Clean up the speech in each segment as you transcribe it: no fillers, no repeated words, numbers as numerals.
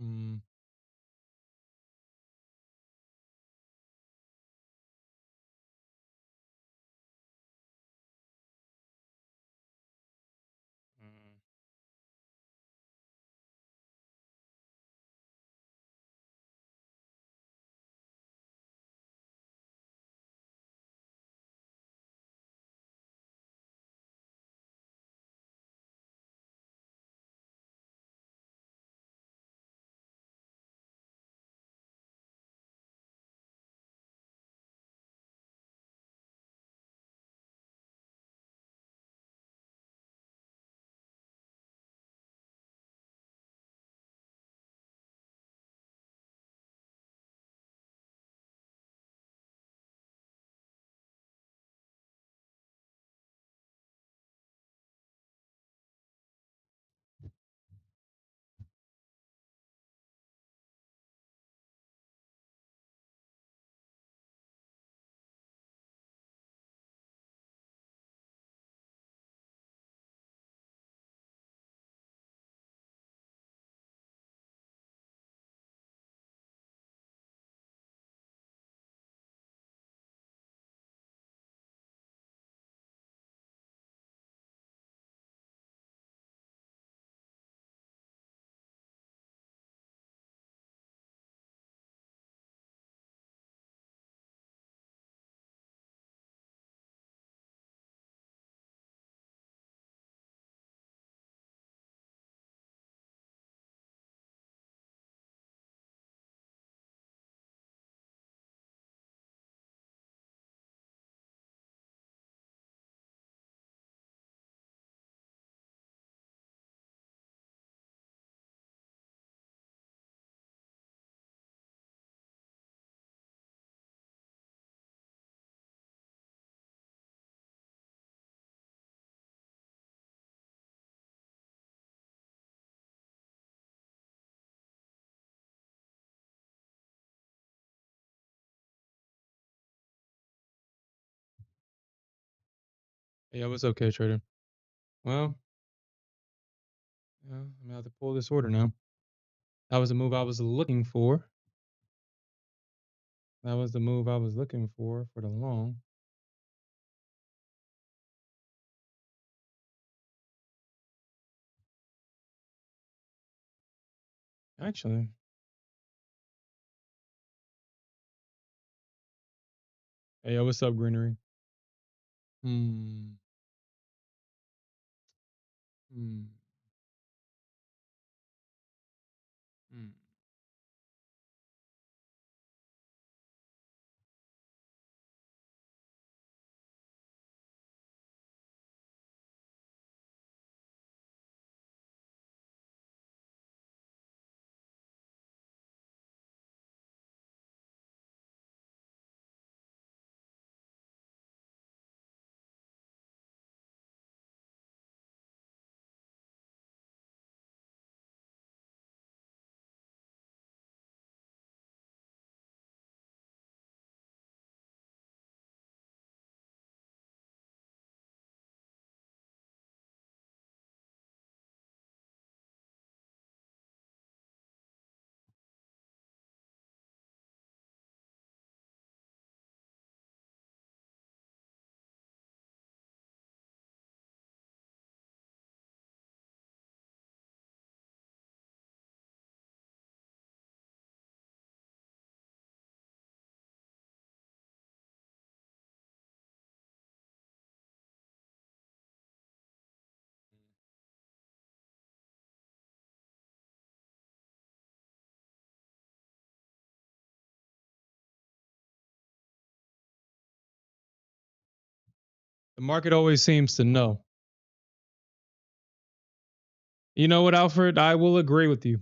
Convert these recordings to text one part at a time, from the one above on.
Mm, mm. Yeah, what's okay, trader? Well, yeah, I'm gonna have to pull this order now. That was the move I was looking for. That was the move I was looking for the long. Actually, hey, yo, what's up, Greenery? Hmm. Hmm. Hmm. The market always seems to know. You know what, Alfred? I will agree with you.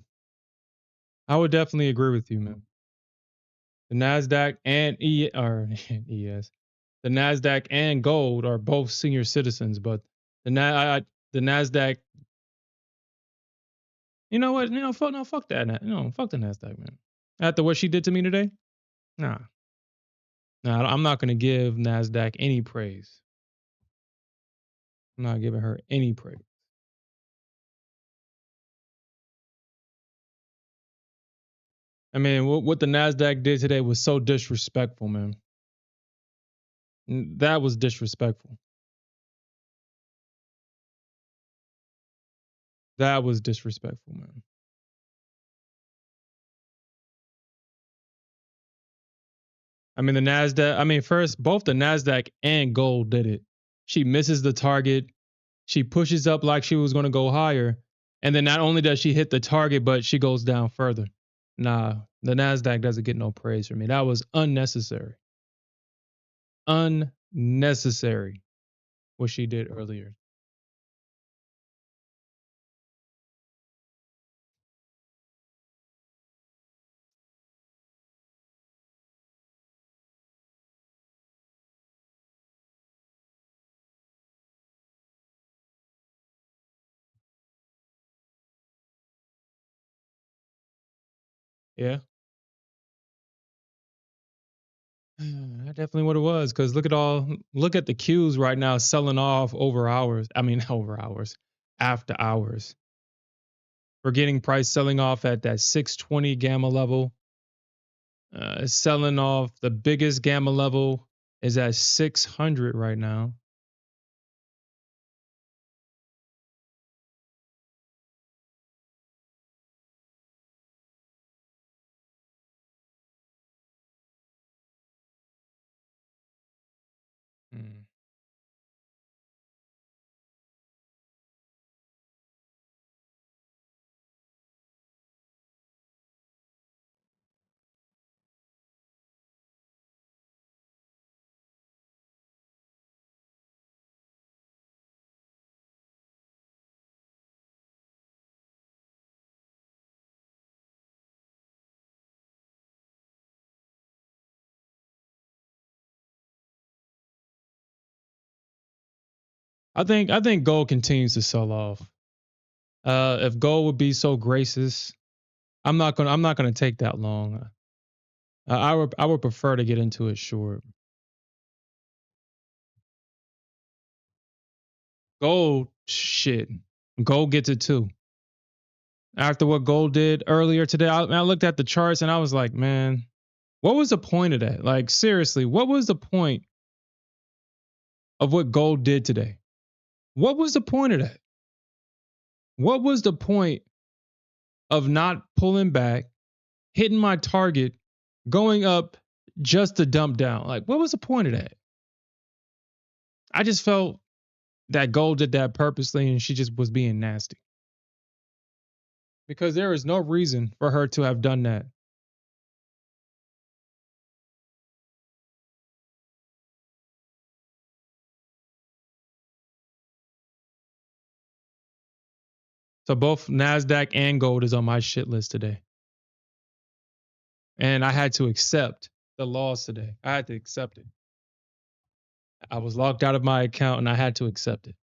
I would definitely agree with you, man. The Nasdaq and ES, the Nasdaq and Gold are both senior citizens, but the Nasdaq. You know what? You know, fuck no, fuck that. No, fuck the Nasdaq, man. After what she did to me today, nah, nah. I'm not gonna give Nasdaq any praise. I'm not giving her any praise. I mean, what the Nasdaq did today was so disrespectful, man. That was disrespectful. That was disrespectful, man. I mean, the Nasdaq. I mean, first, both the Nasdaq and gold did it. She misses the target. She pushes up like she was going to go higher, and then not only does she hit the target, but she goes down further. Nah, the Nasdaq doesn't get no praise from me. That was unnecessary. Unnecessary what she did earlier. Yeah. That definitely what it was. Cause look at the queues right now selling off over hours. I mean, over hours, after hours. We're getting price selling off at that 620 gamma level. Selling off the biggest gamma level is at 600 right now. Mm. I think gold continues to sell off. If gold would be so gracious, I'm not gonna take that long. I would prefer to get into it short. Gold, shit. Gold gets it too. After what gold did earlier today, I looked at the charts and I was like, man, what was the point of that? Like, seriously, what was the point of what gold did today? What was the point of that? What was the point of not pulling back, hitting my target, going up just to dump down? Like, what was the point of that? I just felt that gold did that purposely and she just was being nasty because there is no reason for her to have done that. So both Nasdaq and gold is on my shit list today. And I had to accept the loss today. I had to accept it. I was locked out of my account and I had to accept it.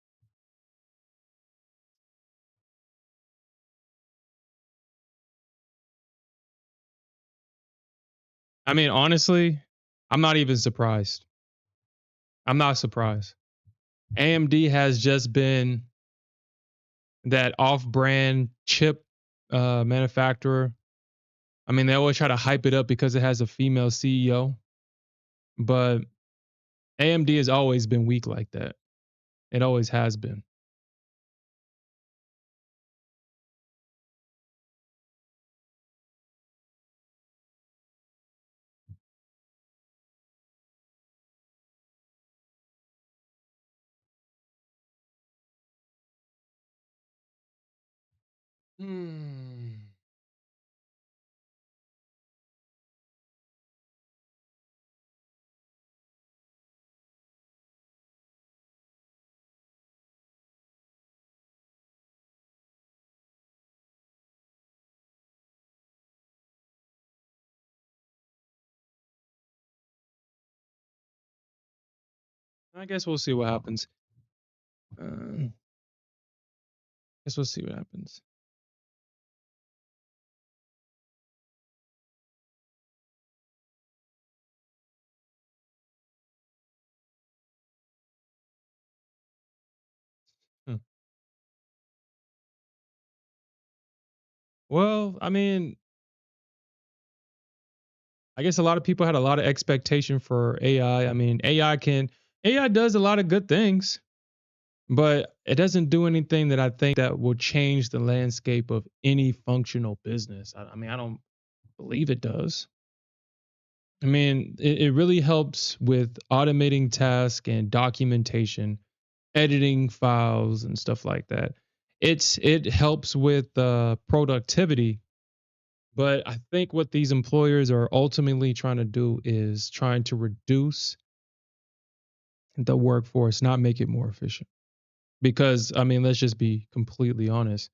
I mean, honestly, I'm not even surprised. I'm not surprised. AMD has just been that off-brand chip manufacturer. I mean, they always try to hype it up because it has a female CEO, but AMD has always been weak like that. It always has been. Hmm. I guess we'll see what happens. I guess we'll see what happens. Hmm. Well, I mean, I guess a lot of people had a lot of expectation for AI. I mean, AI does a lot of good things, but it doesn't do anything that I think that will change the landscape of any functional business. I mean, I don't believe it does. I mean, it really helps with automating tasks and documentation, editing files and stuff like that. It helps with productivity, but I think what these employers are ultimately trying to do is trying to reduce the workforce, not make it more efficient. Because I mean, let's just be completely honest.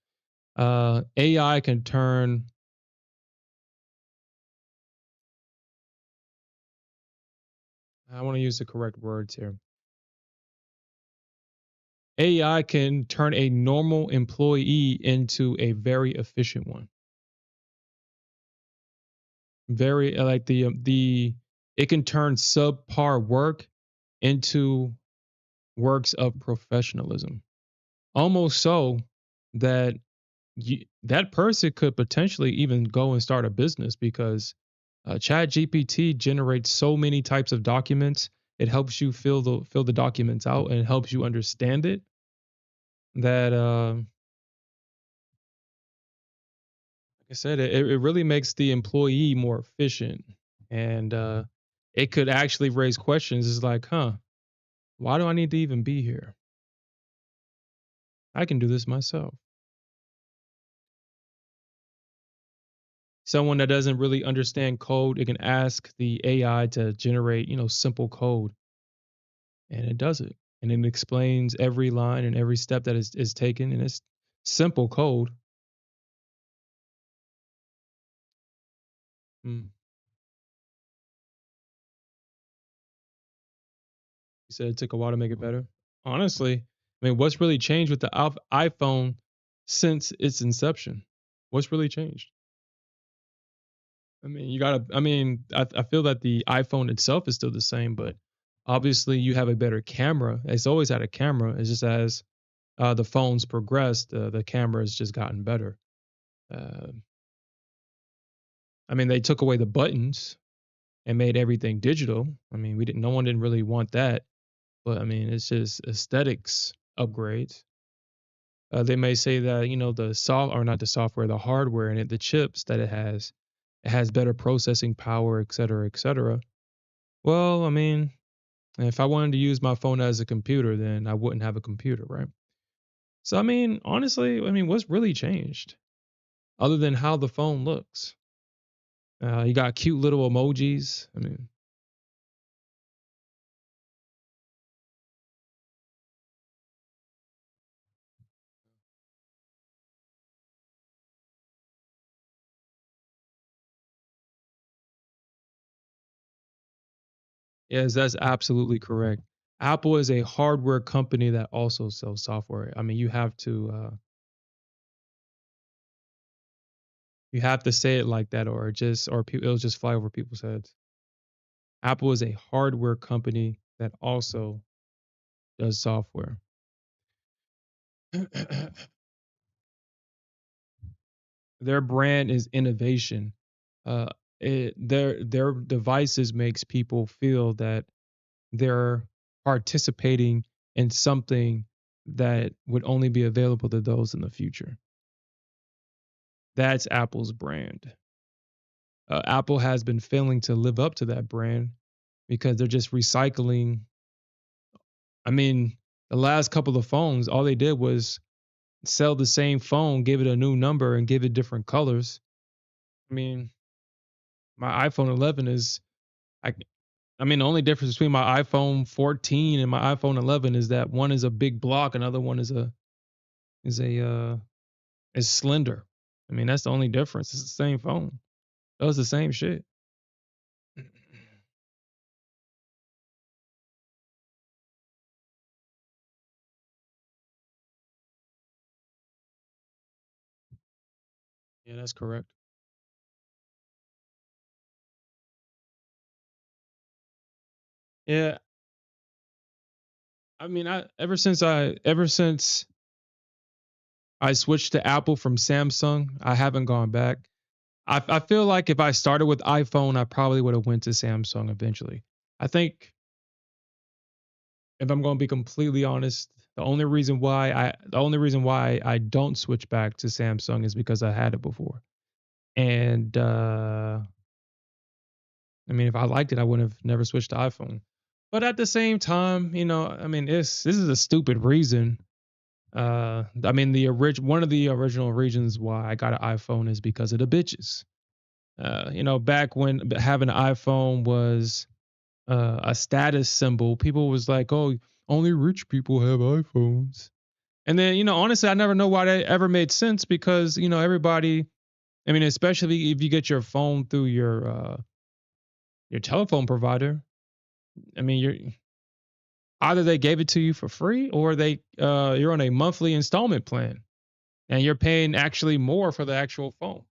AI can turn. I want to use the correct words here. AI can turn a normal employee into a very efficient one. Very like the it can turn subpar work into works of professionalism. Almost so that that person could potentially even go and start a business because Chat GPT generates so many types of documents. It helps you fill the documents out and it helps you understand it. That like I said, it really makes the employee more efficient, and it could actually raise questions. It's like, huh, why do I need to even be here? I can do this myself. Someone that doesn't really understand code, it can ask the AI to generate, simple code, and it does it. And it explains every line and every step that is taken, and it's simple code. Mm. You said it took a while to make it better. Honestly, I mean, what's really changed with the iPhone since its inception? What's really changed? I mean, I feel that the iPhone itself is still the same, but obviously you have a better camera. It's always had a camera. It's just as the phones progressed, the camera has just gotten better. Uh, I mean, they took away the buttons and made everything digital. I mean, no one didn't really want that, but I mean, it's just aesthetics upgrades. They may say that the soft or not the software, the hardware and the chips that it has better processing power, et cetera, et cetera. Well, I mean, if I wanted to use my phone as a computer, then I wouldn't have a computer, right? So, I mean, honestly, I mean, what's really changed other than how the phone looks? You got cute little emojis. I mean, yes, that's absolutely correct. Apple is a hardware company that also sells software. I mean, you have to say it like that, or it'll just fly over people's heads. Apple is a hardware company that also does software. Their brand is innovation. Uh, their devices makes people feel that they're participating in something that would only be available to those in the future. That's Apple's brand. Apple has been failing to live up to that brand because they're just recycling. I mean, the last couple of phones, all they did was sell the same phone, give it a new number, and give it different colors. I mean, my iPhone 11 is I I mean, the only difference between my iPhone 14 and my iPhone 11 is that one is a big block, another one is a is slender. I mean, that's the only difference. It's the same phone. That was the same shit. Yeah, that's correct. Yeah, I mean, I ever since I switched to Apple from Samsung, I haven't gone back. I feel like if I started with iPhone, I probably would have went to Samsung eventually. I think if I'm going to be completely honest, the only reason why I don't switch back to Samsung is because I had it before. And I mean, if I liked it, I would have never switched to iPhone. But at the same time, I mean, this is a stupid reason. I mean, one of the original reasons why I got an iPhone is because of the bitches. Back when having an iPhone was a status symbol, people was like, "Oh, only rich people have iPhones." And then, honestly, I never know why that ever made sense because, everybody, I mean, especially if you get your phone through your telephone provider, I mean, you're either they gave it to you for free or you're on a monthly installment plan and you're paying actually more for the actual phone.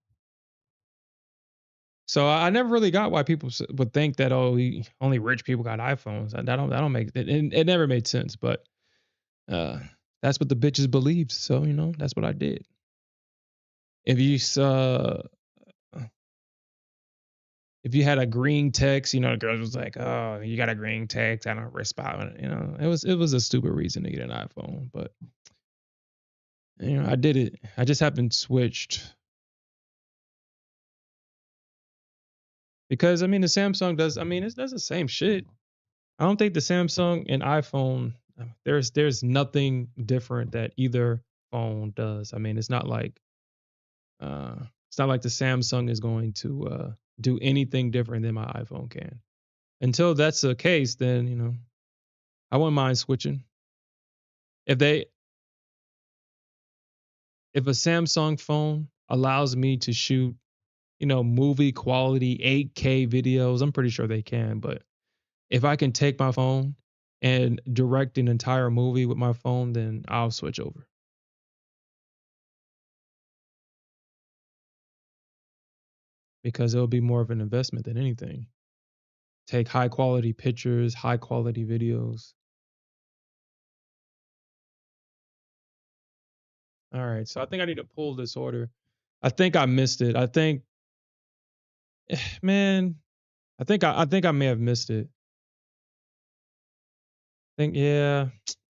So I never really got why people would think that only rich people got iPhones. That don't make it. It never made sense, but uh, that's what the bitches believed. So that's what I did. If you if you had a green text, the girls was like, "Oh, you got a green text. I don't respond." It was a stupid reason to get an iPhone, but I did it. I just haven't switched because I mean the Samsung does. I mean it does the same shit. I don't think the Samsung and iPhone there's nothing different that either phone does. I mean uh it's not like the Samsung is going to do anything different than my iPhone can. Until that's the case, then I wouldn't mind switching. If they if a Samsung phone allows me to shoot, movie quality 8K videos, I'm pretty sure they can, but if I can take my phone and direct an entire movie with my phone, then I'll switch over because it'll be more of an investment than anything. Take high quality pictures, high quality videos. All right, so I think I need to pull this order. I think I missed it. I think, man, I think I may have missed it. Think yeah,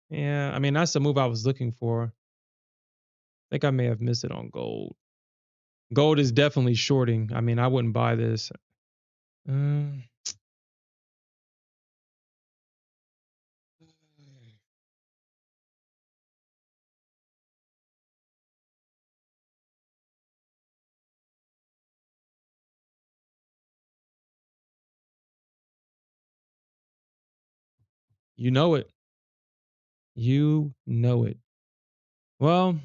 yeah. I mean, that's the move I was looking for. I think I may have missed it on gold. Gold is definitely shorting. I mean, I wouldn't buy this. Mm, you know it. You know it. Well,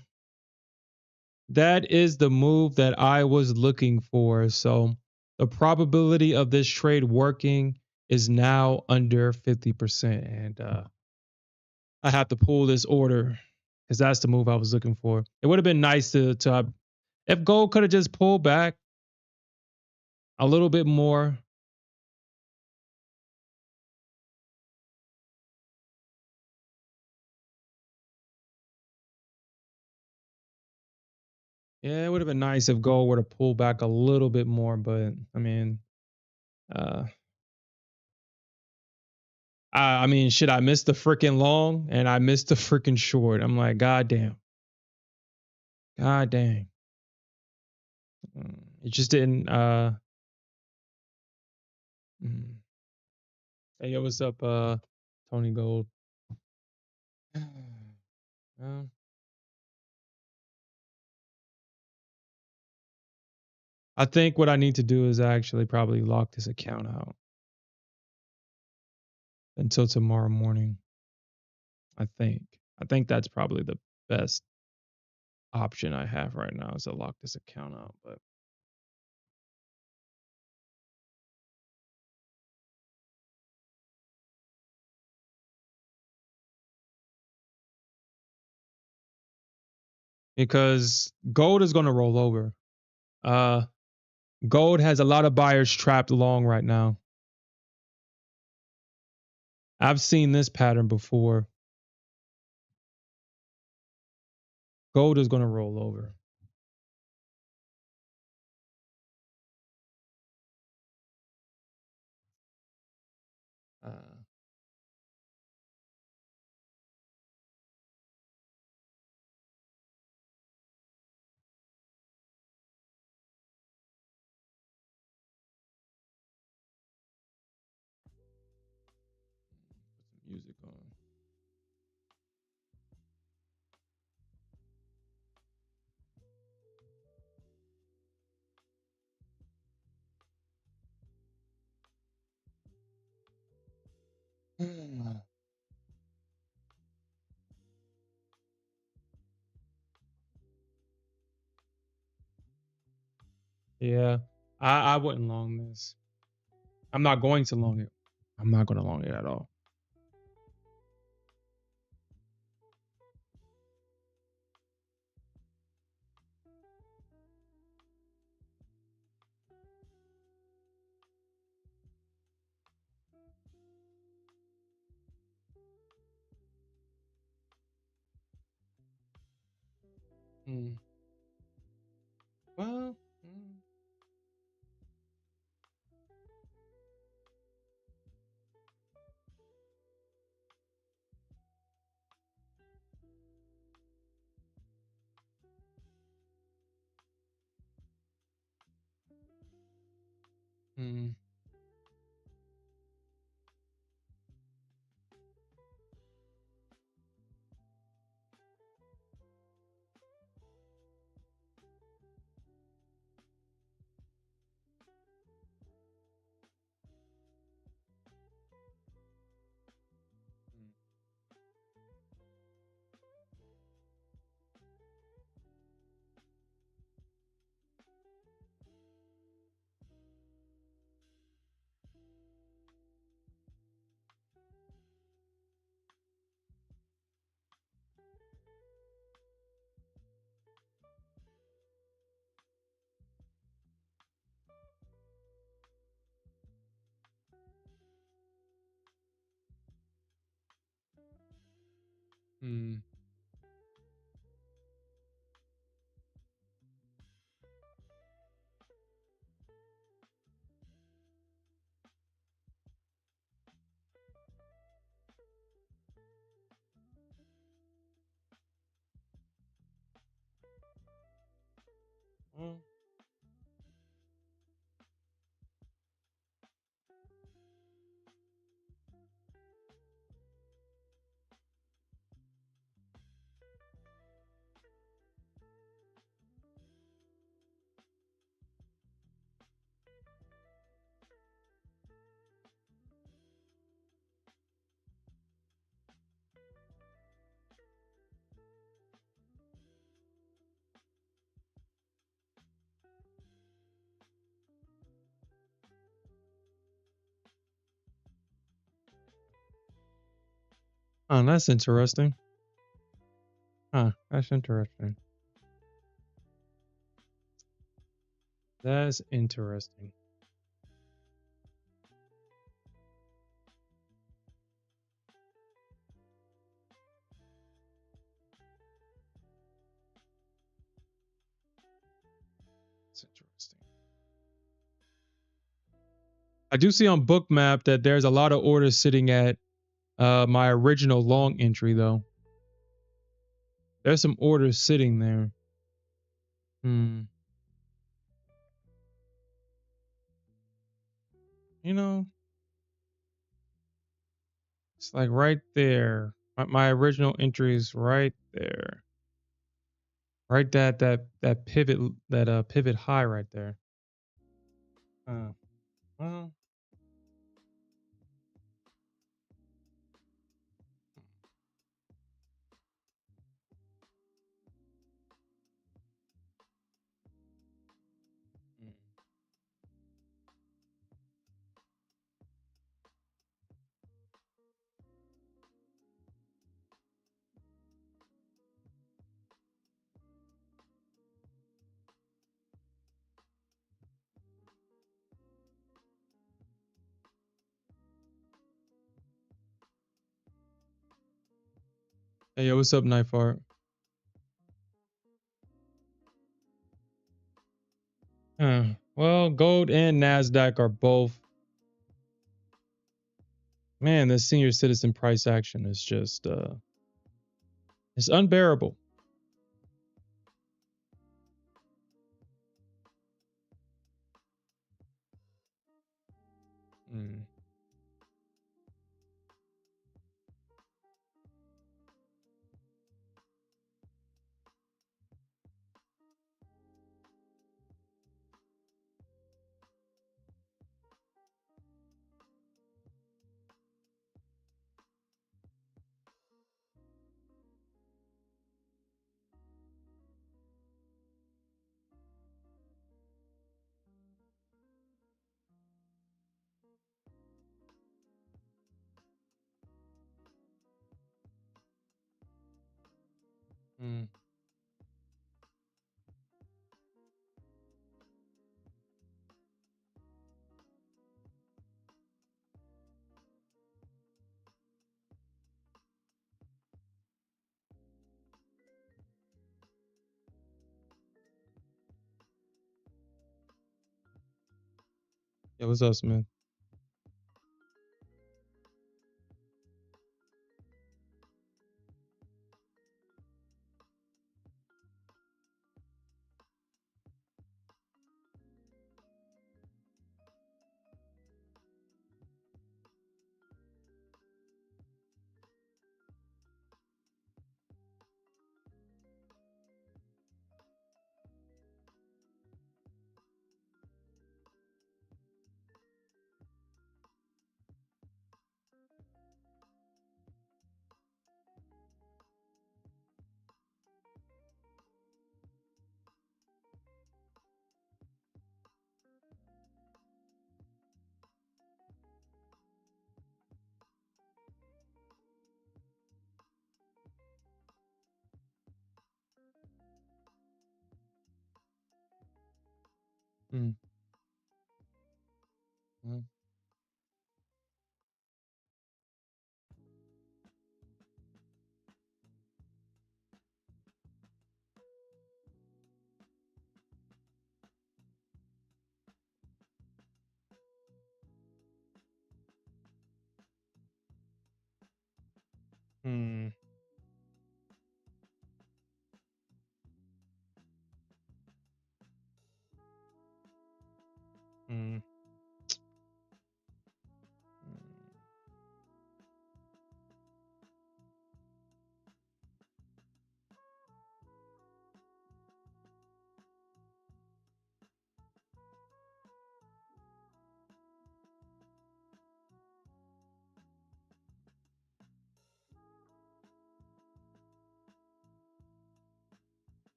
that is the move that I was looking for. So the probability of this trade working is now under 50%. And I have to pull this order because that's the move I was looking for. It would have been nice to if gold could have just pulled back a little bit more. Yeah, it would have been nice if gold were to pull back a little bit more, but I mean, uh, I mean, shit, I missed the freaking long and I missed the freaking short. I'm like, God damn, God dang. It just didn't. Mm. Hey, yo, what's up, Tony Gold? Well, I think what I need to do is actually probably lock this account out until tomorrow morning. I think. I think that's probably the best option I have right now is to lock this account out. But because gold is going to roll over. Uh, Gold has a lot of buyers trapped long right now. I've seen this pattern before. Gold is going to roll over. music on. Yeah, I wouldn't long this. I'm not going to long it. I'm not going to long it at all. Mm. Well, mm, mm, well, oh, that's interesting. Huh, that's interesting. That's interesting. That's interesting. I do see on Bookmap that there's a lot of orders sitting at my original long entry though. There's some orders sitting there. Hmm. You know, it's like right there. My original entry is right there. Right that pivot that pivot high right there. Well, mm. Hey, yo, what's up, Knife Art? Well, gold and Nasdaq are both. Man, the senior citizen price action is just it's unbearable. Mm. Yeah, what's up, Smith? Mm. Mm. Mm. Mm.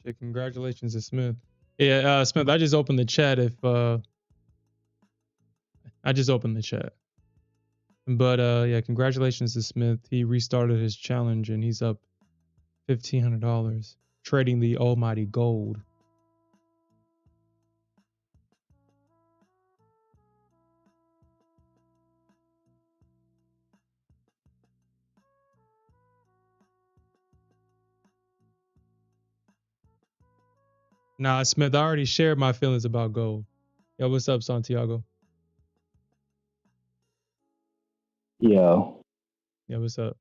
Shit, congratulations to Smith. Yeah, Smith, I just opened the chat. If I just opened the chat, but yeah, congratulations to Smith. He restarted his challenge and he's up $1,500 trading the almighty gold. Nah, Smith, I already shared my feelings about gold. Yo, what's up, Santiago? Yo. Yeah, what's up?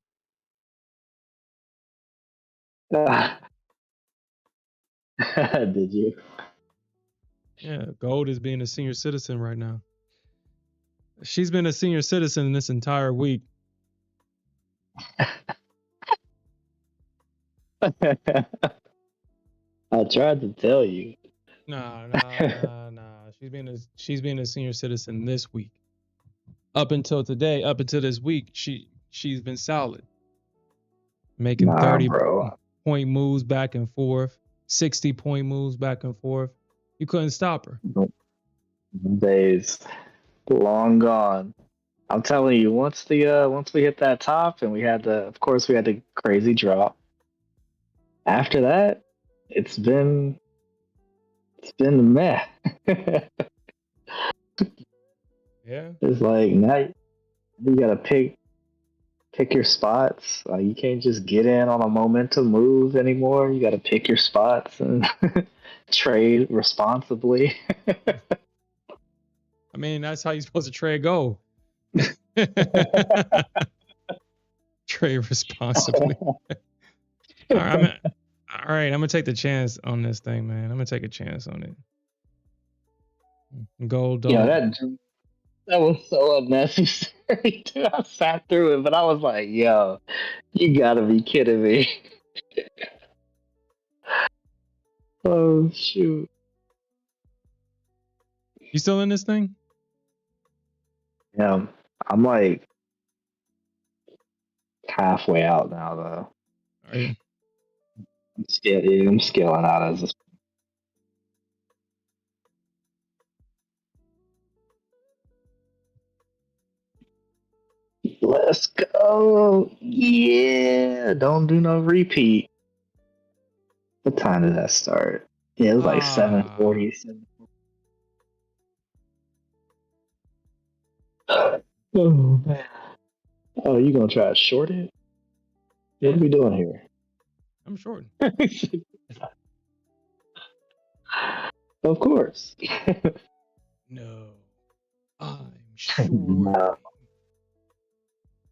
Did you? Yeah, gold is being a senior citizen right now. She's been a senior citizen this entire week. I tried to tell you. Nah. She's been a senior citizen this week. Up until today, up until this week, she's been solid, making Nah, 30 bro. point moves back and forth, 60-point moves back and forth. You couldn't stop her. Days long gone. I'm telling you, once we hit that top and we had the crazy drop. After that, it's been it's been meh. Yeah. It's like now you gotta pick your spots. You can't just get in on a momentum move anymore. You gotta pick your spots and trade responsibly. I mean, that's how you're supposed to trade gold. Trade responsibly. All right, I'm gonna take the chance on this thing, man. I'm gonna take a chance on it. Gold Yo, don't. that was so unnecessary, dude. I sat through it, but I was like, yo, you gotta be kidding me. Oh shoot. You still in this thing? Yeah, I'm like halfway out now though. Are you? I'm scaling out as this. Let's go. Yeah. Don't do no repeat. What time did that start? Yeah, it was like Ah, 7:40. Oh man. Oh, you gonna try to short it? What yeah, are we doing here? I'm short. Of course. No, I'm short. No.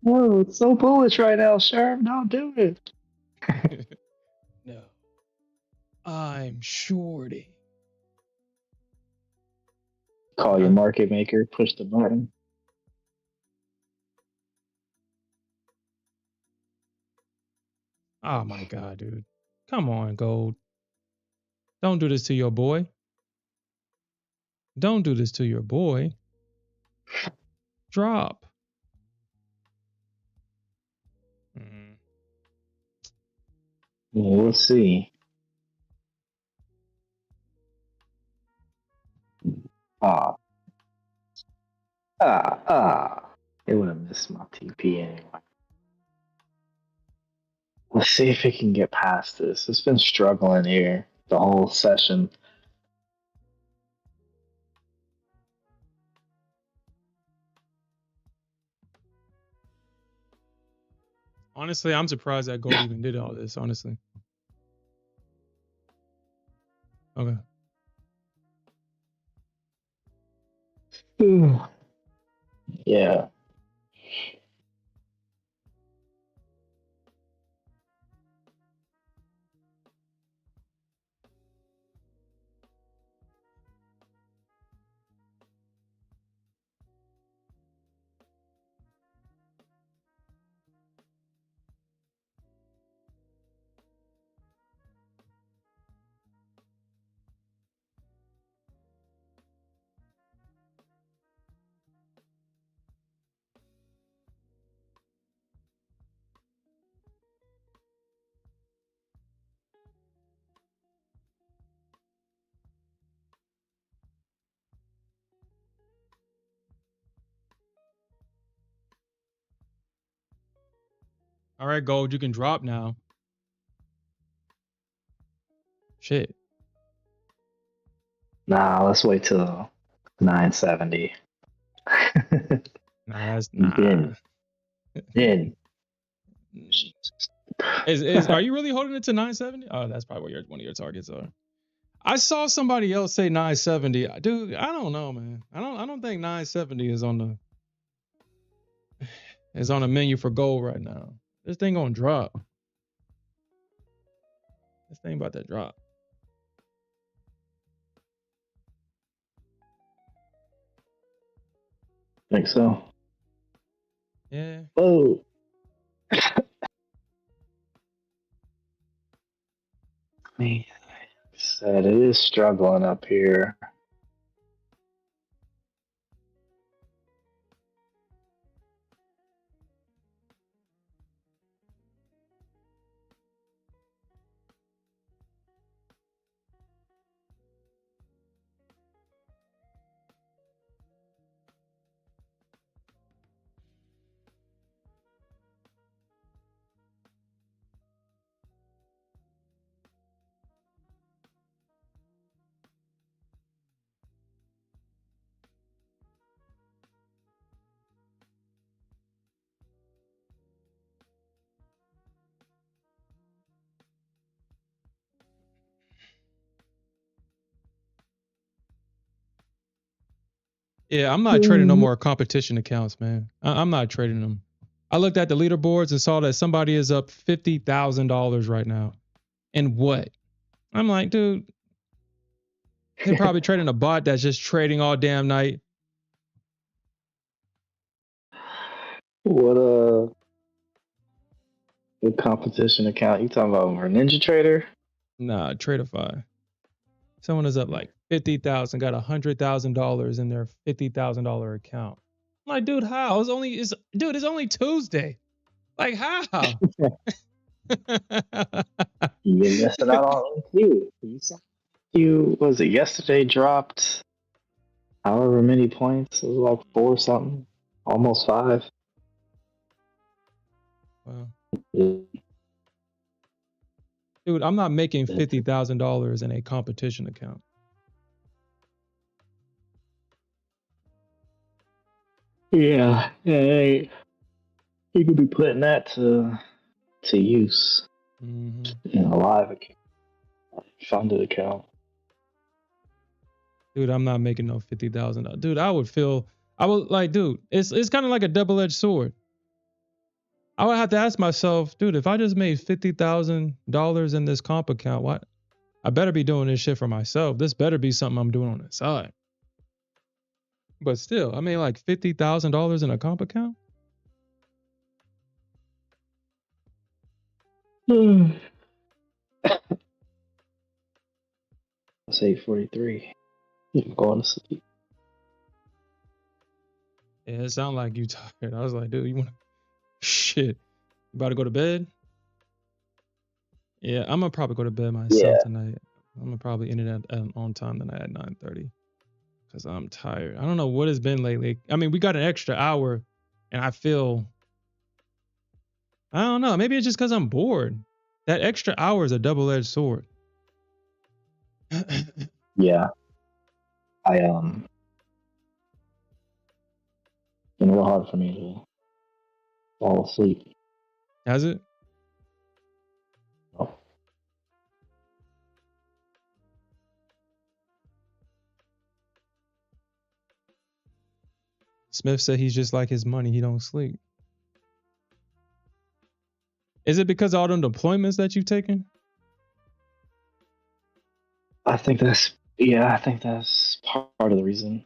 Whoa, it's so bullish right now, Sheriff. Don't do it. No, I'm shorty. Call your Okay. market maker, push the button. Oh my god, dude. Come on, gold. Don't do this to your boy. Don't do this to your boy. Drop. Mm. We'll see. Ah, ah. It would have missed my TP anyway. Let's see if it can get past this. It's been struggling here the whole session. Honestly, I'm surprised that gold even did all this, honestly. Okay. Yeah. All right, gold, you can drop now. Shit. Nah, let's wait till 970. Nah, that's then, nah. then. Is are you really holding it to 970? Oh, that's probably what one of your targets are. I saw somebody else say 970. Dude, I don't know, man. I don't think 970 is on a menu for gold right now. This thing gonna drop. This thing about to drop. Think so. Yeah. Oh. Man, said it is struggling up here. Yeah, I'm not trading no more competition accounts, man. I'm not trading them. I looked at the leaderboards and saw that somebody is up $50,000 right now. And what? I'm like, dude, they're probably trading a bot that's just trading all damn night. What competition account you talking about? For Ninja Trader? Nah, Tradeify. Someone is up like 50,000, got $100,000 in their $50,000 account. I'm like, dude, how? It's only Tuesday. Like, how? You're missing out on you. You was it yesterday dropped however many points? It was like 4 something, almost 5. Wow. Yeah. Dude, I'm not making $50,000 in a competition account. Yeah, hey, you could be putting that to use in a live account, funded account. Dude, I'm not making no $50,000. Dude, I would like, dude, it's kind of like a double-edged sword. I would have to ask myself, dude, if I just made $50,000 in this comp account, what? I better be doing this shit for myself. This better be something I'm doing on the side. But still, I made like $50,000 in a comp account. It's 8:43. I'm going to sleep. Yeah, it sounded like you tired. I was like, dude, you want to shit? You about to go to bed? Yeah, I'm gonna probably go to bed myself tonight. I'm gonna probably end it at on time tonight at 9:30 because I'm tired. I don't know what it's been lately. I mean, we got an extra hour, and I don't know. Maybe it's just because I'm bored. That extra hour is a double-edged sword. Yeah, I been real hard for me to fall asleep. Has it? Oh. Smith said he's just like his money. He don't sleep. Is it because of all them deployments that you've taken? I think that's part of the reason.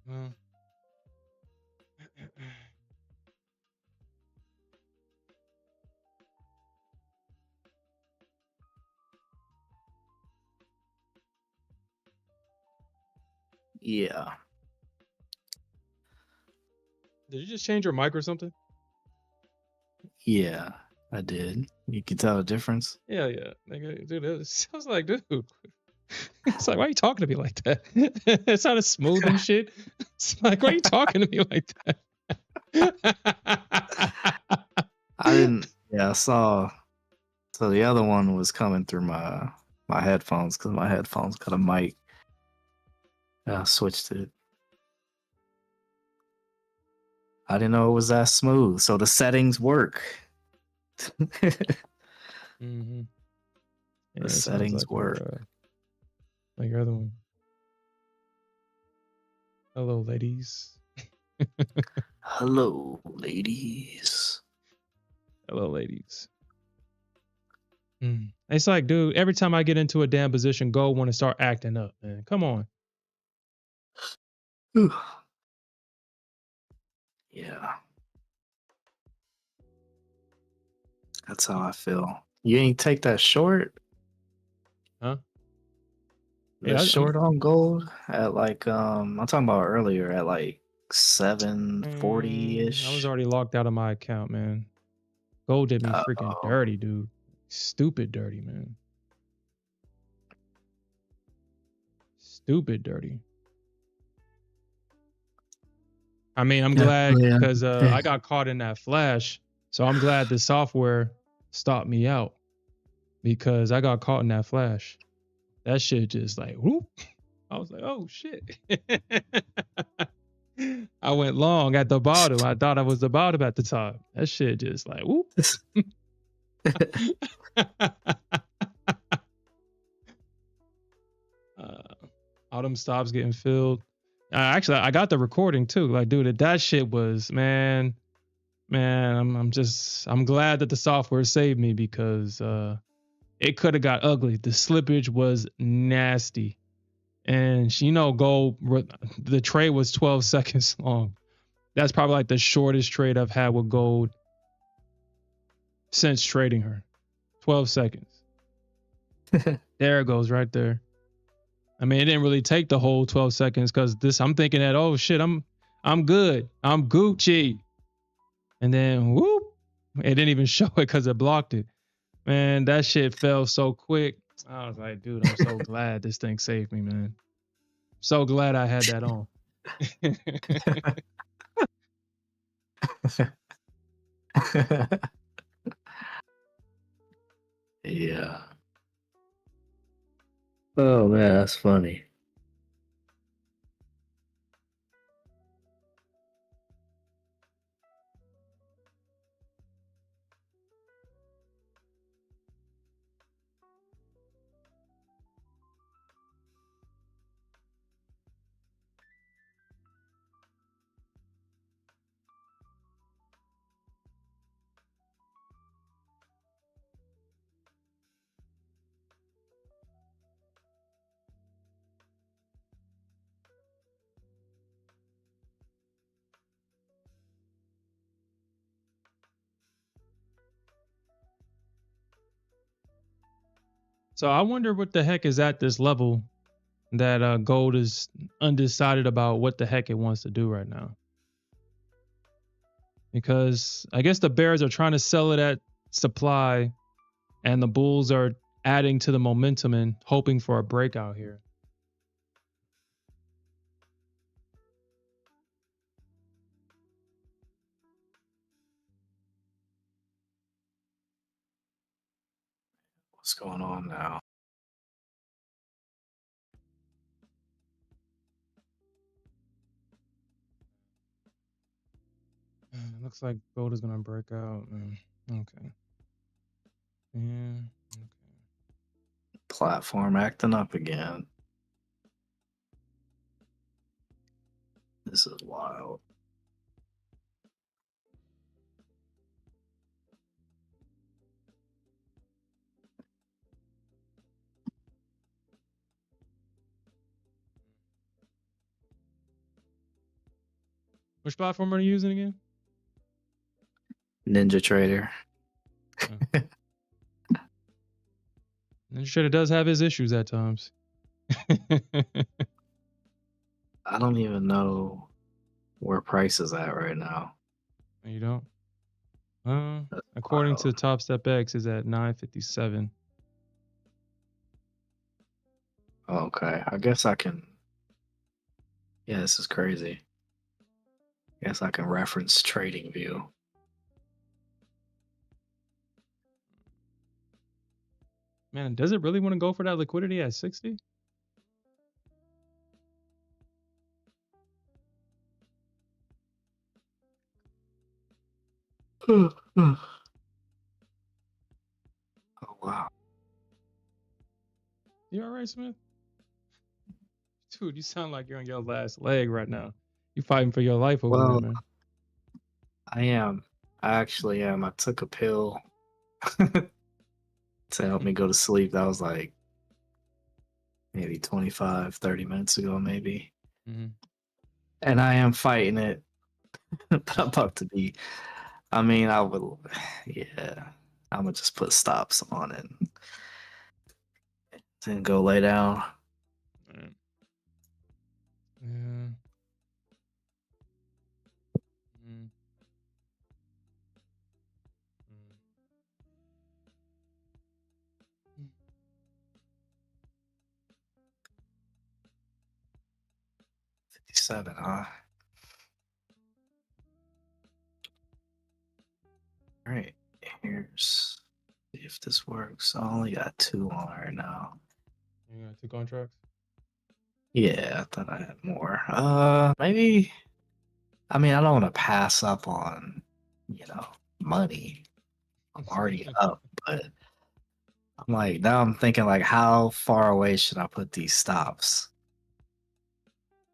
Well. Yeah. Did you just change your mic or something? Yeah, I did. You can tell the difference. Yeah. Nigga, dude, I was like, dude. It's like, why are you talking to me like that? It sounded smooth and shit. It's like, why are you talking to me like that? I didn't. Yeah, I saw. So the other one was coming through my headphones because my headphones got a mic. I switched it. I didn't know it was that smooth. So the settings work. Mm-hmm. Yeah, The settings like work. Like your other one. Hello, ladies. Hello, ladies. Hello, ladies. It's like, dude, every time I get into a damn position, Gold want to start acting up, man. Come on. Yeah. That's how I feel. You ain't take that short? Huh? The short on gold at like I'm talking about earlier at like 740-ish. I was already locked out of my account, man. Gold did me freaking dirty, dude. Stupid dirty, man. Stupid dirty. I mean, I'm glad because I got caught in that flash. So I'm glad the software stopped me out because I got caught in that flash. That shit just like, whoop. I was like, oh shit. I went long at the bottom. I thought I was the bottom at the top. That shit just like, whoop. Autumn stops getting filled. Actually, I got the recording too. Like, dude, that shit was, man. I'm glad that the software saved me because it could have got ugly. The slippage was nasty. And gold, the trade was 12 seconds long. That's probably like the shortest trade I've had with gold since trading her. 12 seconds. There it goes right there. I mean, it didn't really take the whole 12 seconds because I'm thinking that, oh shit, I'm good. I'm Gucci. And then whoop, it didn't even show it because it blocked it. Man, that shit fell so quick. I was like, dude, I'm so glad this thing saved me, man. So glad I had that on. Yeah. Oh man, that's funny. So I wonder what the heck is at this level that gold is undecided about what the heck it wants to do right now. Because I guess the bears are trying to sell it at supply and the bulls are adding to the momentum and hoping for a breakout here. What's going on now? Looks like gold is gonna break out. Okay. Yeah. Okay. Platform acting up again. This is wild. Which platform are you using again? Ninja Trader. Ninja Trader does have his issues at times. I don't even know where price is at right now. You don't? According to Top Step X, is at 957. Okay, I guess I can. Yeah, this is crazy. Guess I can reference Trading View. Man, does it really want to go for that liquidity at 60? Oh wow. You all right, Smith? Dude, you sound like you're on your last leg right now. You fighting for your life over there, man. I am. I actually am. I took a pill to help me go to sleep. That was like maybe 25, 30 minutes ago, maybe. Mm-hmm. And I am fighting it. But I'm about to be. I mean, I would. Yeah. I'm going to just put stops on it and then go lay down. Right. Yeah. Mm. 57, huh? All right. Here's. See if this works. I only got 2 on right now. You got 2 contracts? Yeah, I thought I had more. Maybe. I mean, I don't want to pass up on, money. I'm already up, but I'm like, now I'm thinking like, how far away should I put these stops?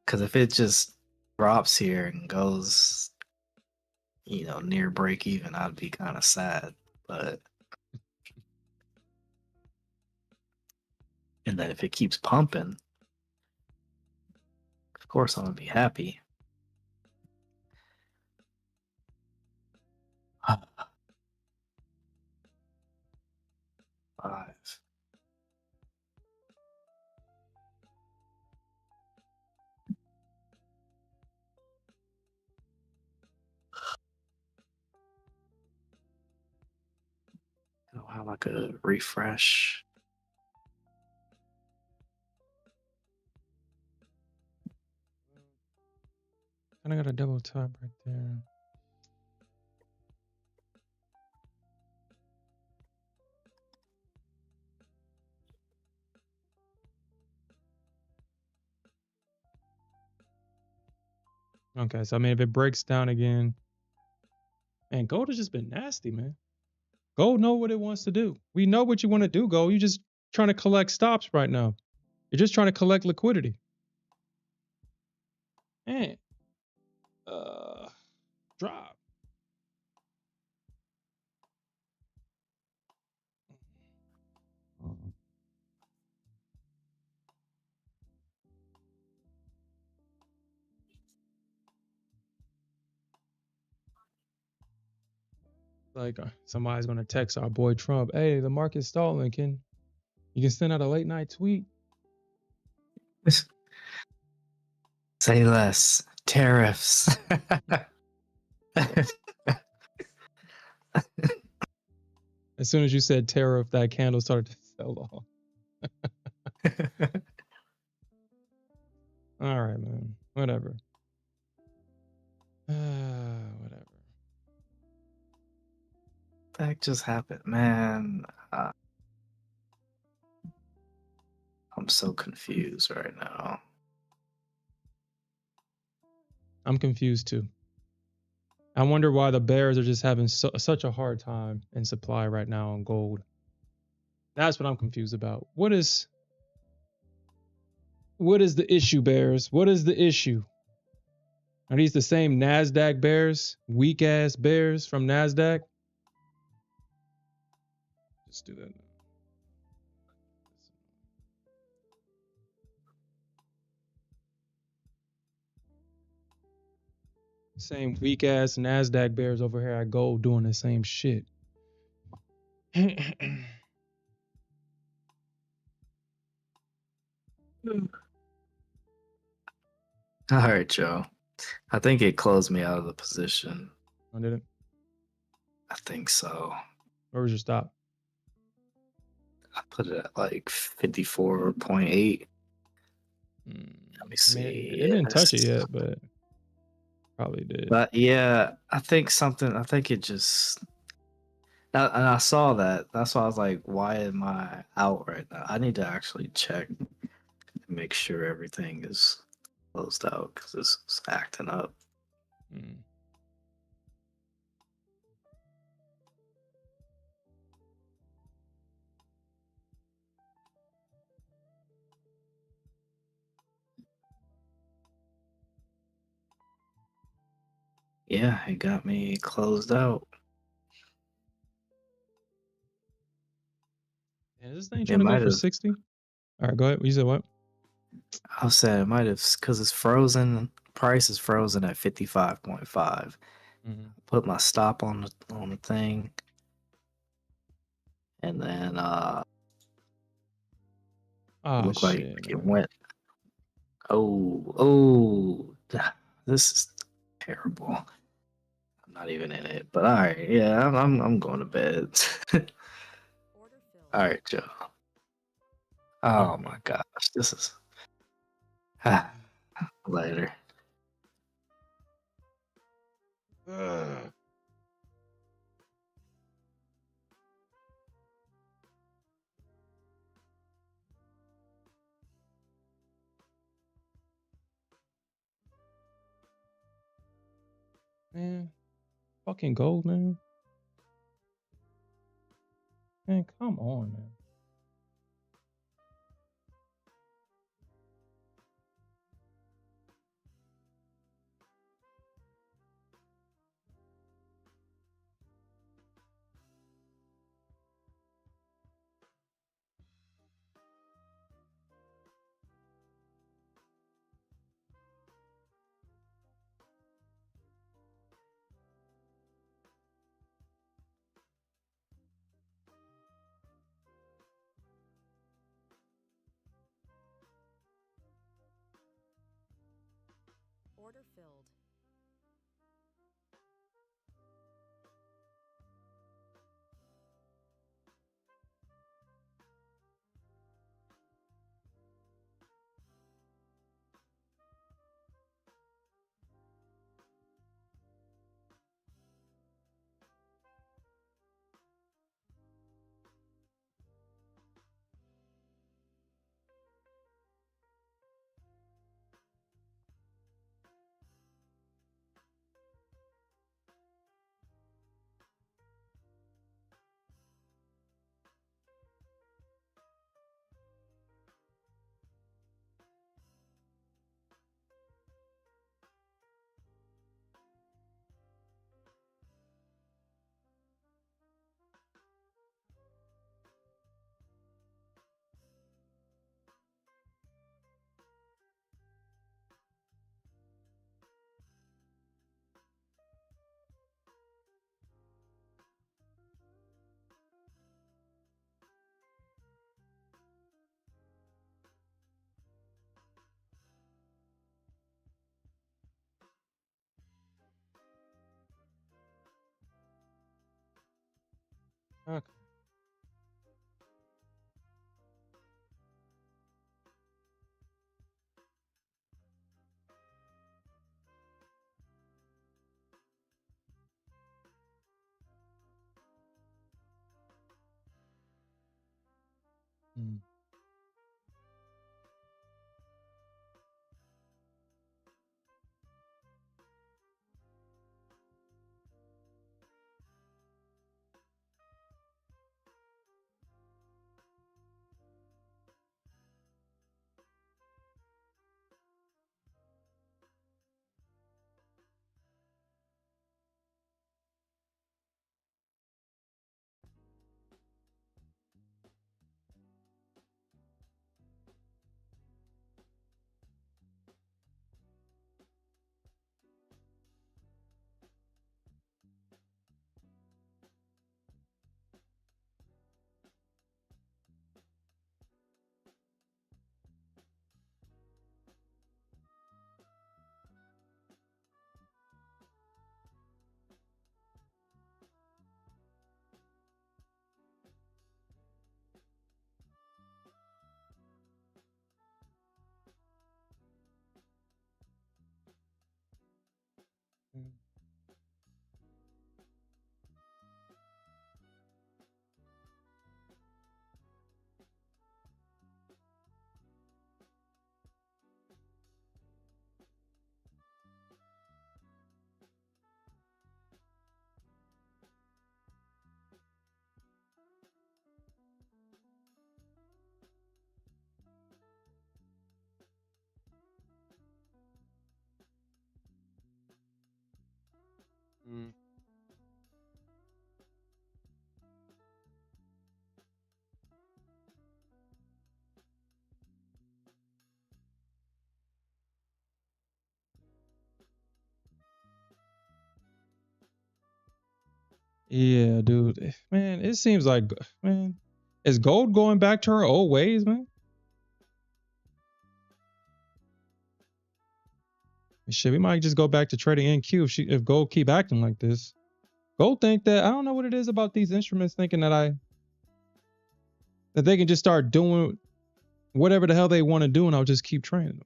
Because if it just drops here and goes, near break even, I'd be kind of sad. But and then if it keeps pumping, course I'm gonna be happy. Five. I don't have like a refresh. And I got a double top right there. Okay, so I mean, if it breaks down again, man, gold has just been nasty, man. Gold know what it wants to do. We know what you want to do, gold. You're just trying to collect stops right now. You're just trying to collect liquidity. Man, drop. Like somebody's gonna text our boy Trump, "Hey, the market's stalling. You can send out a late night tweet?" Say less. Tariffs. As soon as you said tariff, that candle started to sell off. All right, man. Whatever. Whatever. That just happened, man. I'm so confused right now. I'm confused too. I wonder why the bears are just having such a hard time in supply right now on gold. That's what I'm confused about. What is the issue, bears? What is the issue? Are these the same Nasdaq bears? Weak ass bears from Nasdaq? Just do that now. Same weak ass Nasdaq bears over here at gold doing the same shit. All right, Joe. I think it closed me out of the position. Oh, did it? I think so. Where was your stop? I put it at like 54.8. Let me see. I mean, it didn't touch it yet, but probably did. But yeah, I think it just. And I saw that. That's why I was like, why am I out right now? I need to actually check and make sure everything is closed out because it's acting up. Yeah, it got me closed out. Is this thing trying to go for 60? All right, go ahead. You said what? I said it might have because it's frozen. Price is frozen at 55.5. Put my stop on the thing, and then looked like it went. Oh, this is terrible. I'm not even in it, but all right, yeah, I'm going to bed. All right, Joe. Oh my gosh, this is later. Man, fucking gold, man. Man, come on, man. Order filled. Okay. Mm. Mm. Mm. Yeah, dude. Man, it seems like, man, is gold going back to her old ways, man? Shit, we might just go back to trading NQ if gold keep acting like this. Gold think that I don't know what it is about these instruments thinking that they can just start doing whatever the hell they want to do and I'll just keep trading them.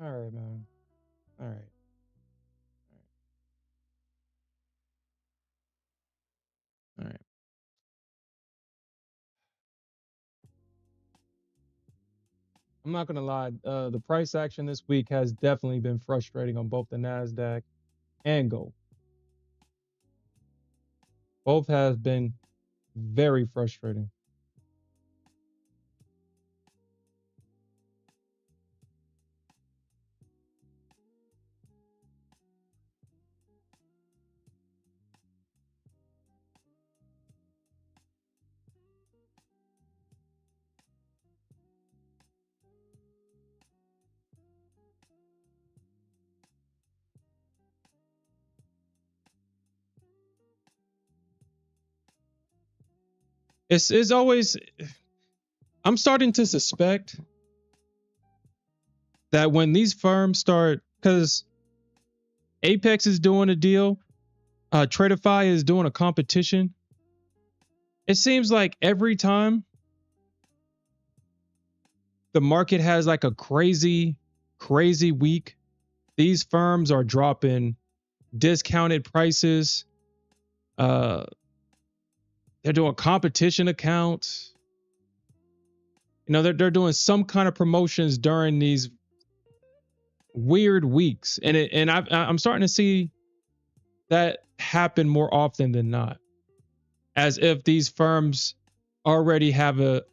All right, man. All right. All right. I'm not gonna lie. The price action this week has definitely been frustrating on both the Nasdaq and gold. Both have been very frustrating. It's always, I'm starting to suspect that when these firms start, because Apex is doing a deal, Tradeify is doing a competition. It seems like every time the market has like a crazy, crazy week, these firms are dropping discounted prices. Uh, they're doing competition accounts. You know, they're doing some kind of promotions during these weird weeks, and I'm starting to see that happen more often than not, as if these firms already have a,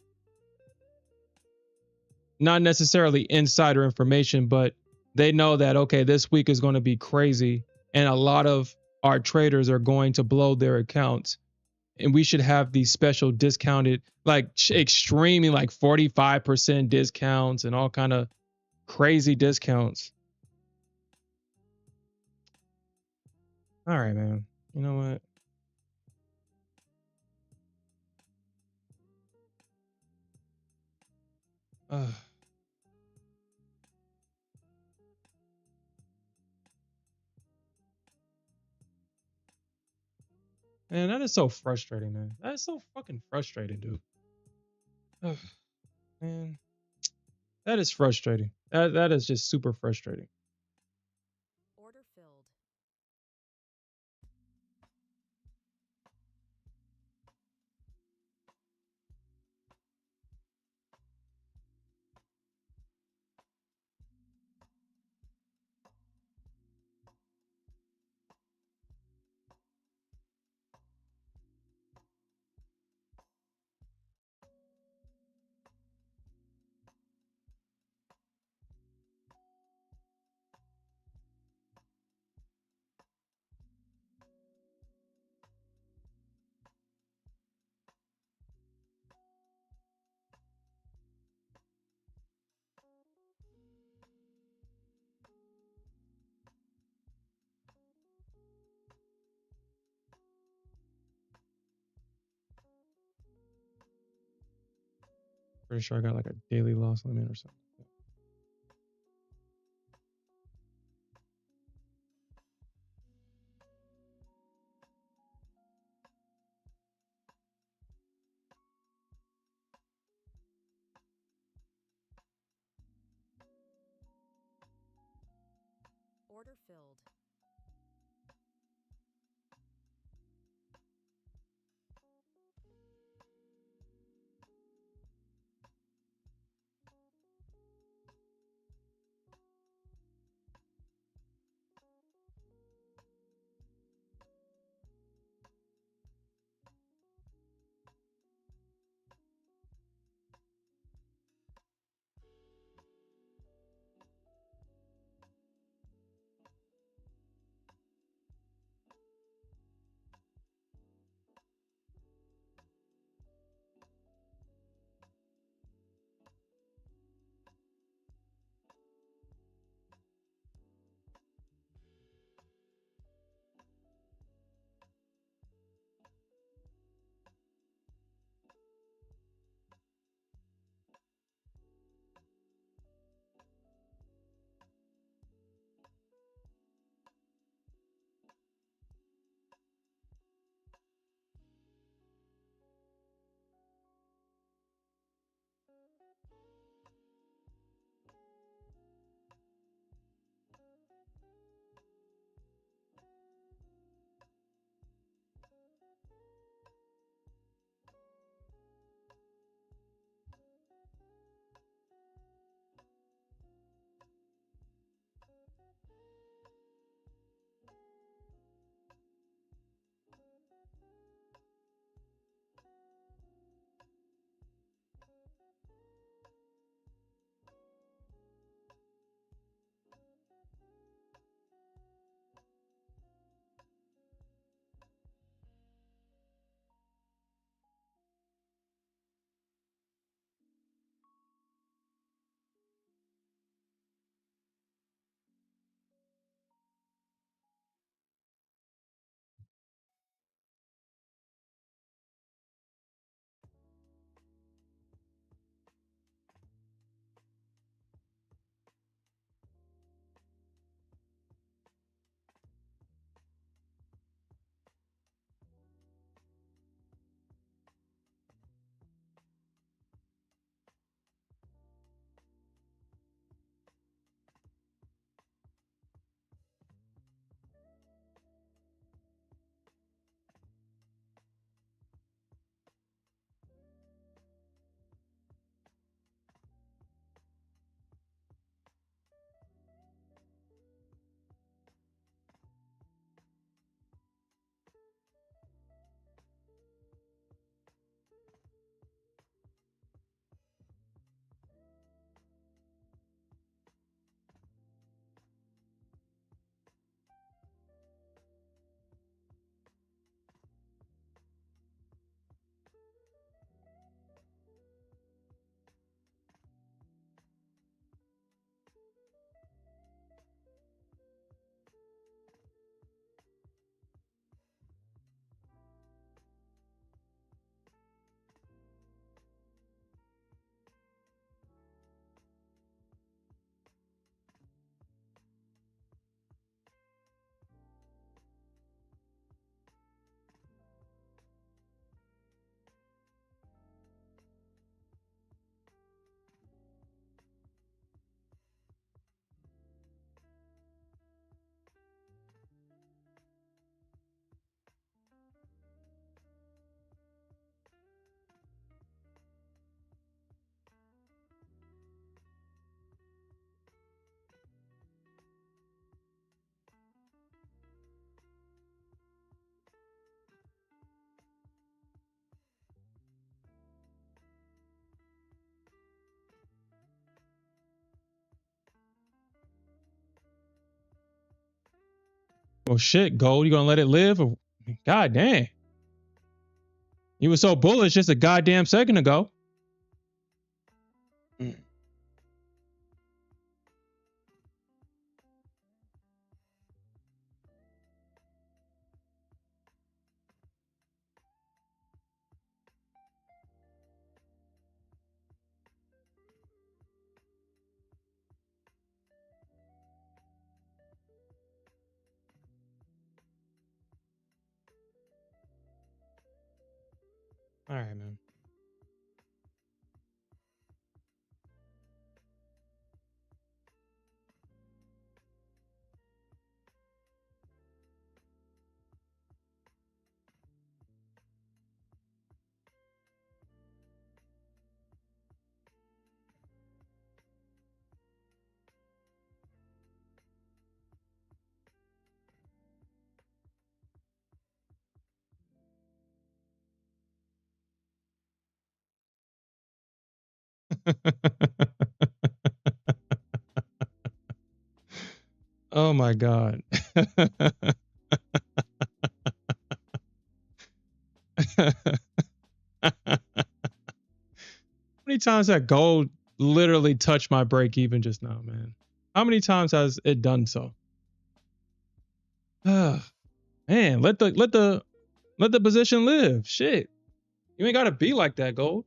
not necessarily insider information, but they know that, okay, this week is going to be crazy and a lot of our traders are going to blow their accounts, and we should have these special discounted, like extremely like 45% discounts and all kind of crazy discounts. All right, man. You know what? Uh, Man, that is so frustrating, man. That is so fucking frustrating, dude. Ugh, man, that is frustrating. That is just super frustrating. Order filled. Pretty sure I got like a daily loss limit or something. Order filled. Oh shit, gold. You gonna let it live? Or, God damn. You were so bullish just a goddamn second ago. All right, man. Oh my god. How many times that gold literally touched my break even just now, man? How many times has it done so? Man, let the position live. Shit. You ain't gotta be like that, gold.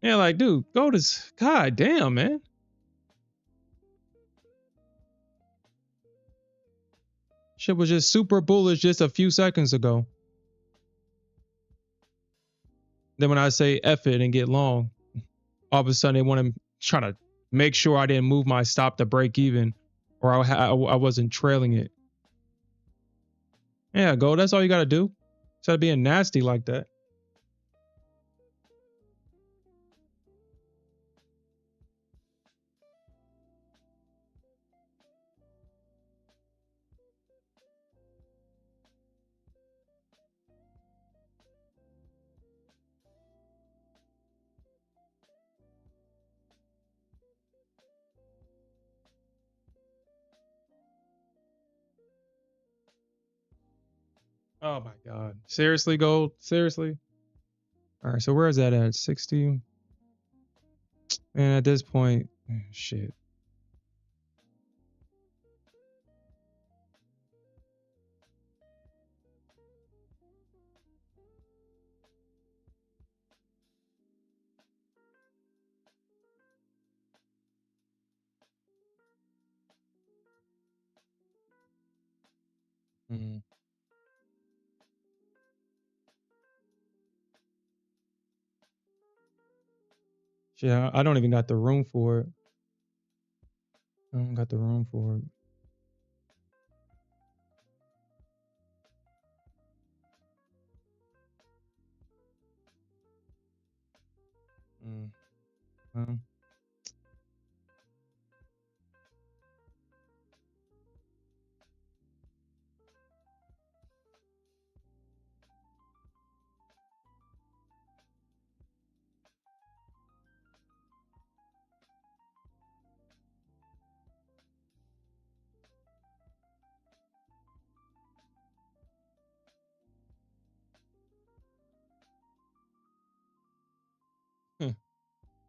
Yeah, like, dude, gold is god damn, man. Shit was just super bullish just a few seconds ago. Then when I say F it and get long, all of a sudden they want to try to make sure I didn't move my stop to break even, or I wasn't trailing it. Yeah, gold. That's all you gotta do. Instead of being nasty like that. Oh my god. Seriously, gold? Seriously? All right, so where is that at? 60? Man, at this point, shit. Mhm. Shit, I don't even got the room for it. I don't got the room for it. Mm. Well,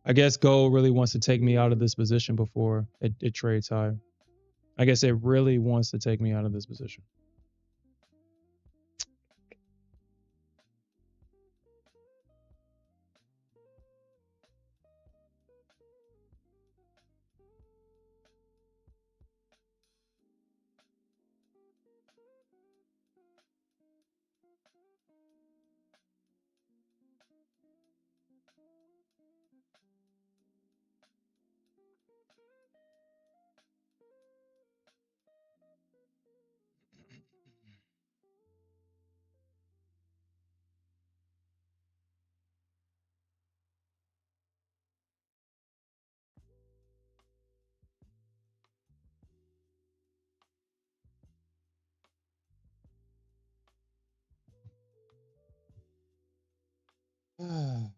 I guess gold really wants to take me out of this position before it trades higher. I guess it really wants to take me out of this position.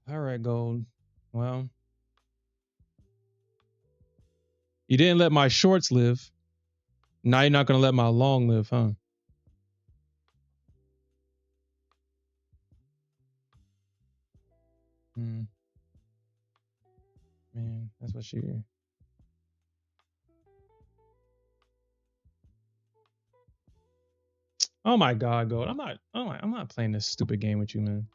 All right, gold. Well, you didn't let my shorts live. Now you're not gonna let my long live, huh? Man, that's what she. Oh my God, Gold. I'm not playing this stupid game with you, man.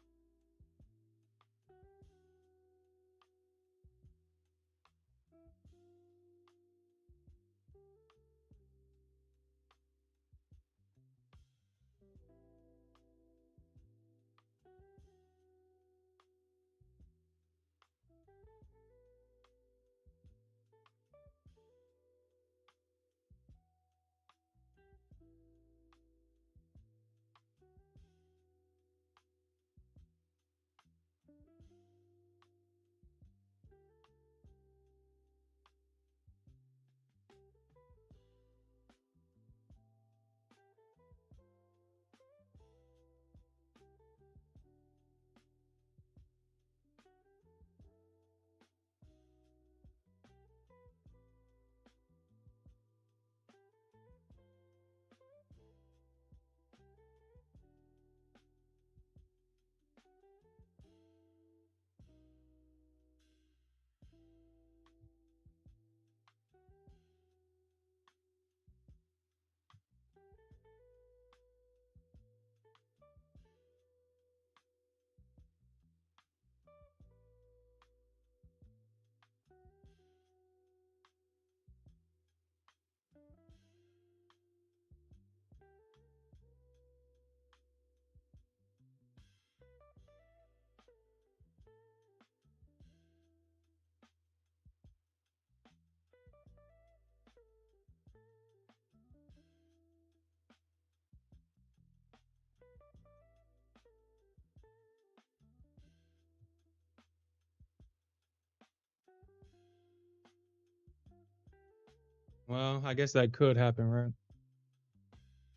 Well, I guess that could happen, right?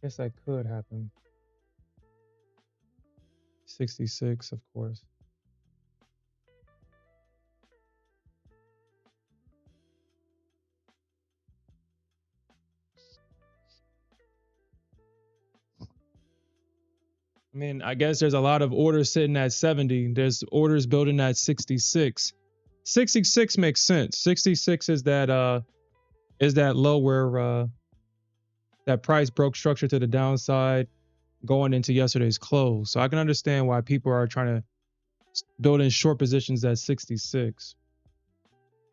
Guess that could happen. 66, of course. I mean, I guess there's a lot of orders sitting at 70. There's orders building at 66. 66 makes sense. 66 is that low where that price broke structure to the downside going into yesterday's close. So I can understand why people are trying to build in short positions at 66.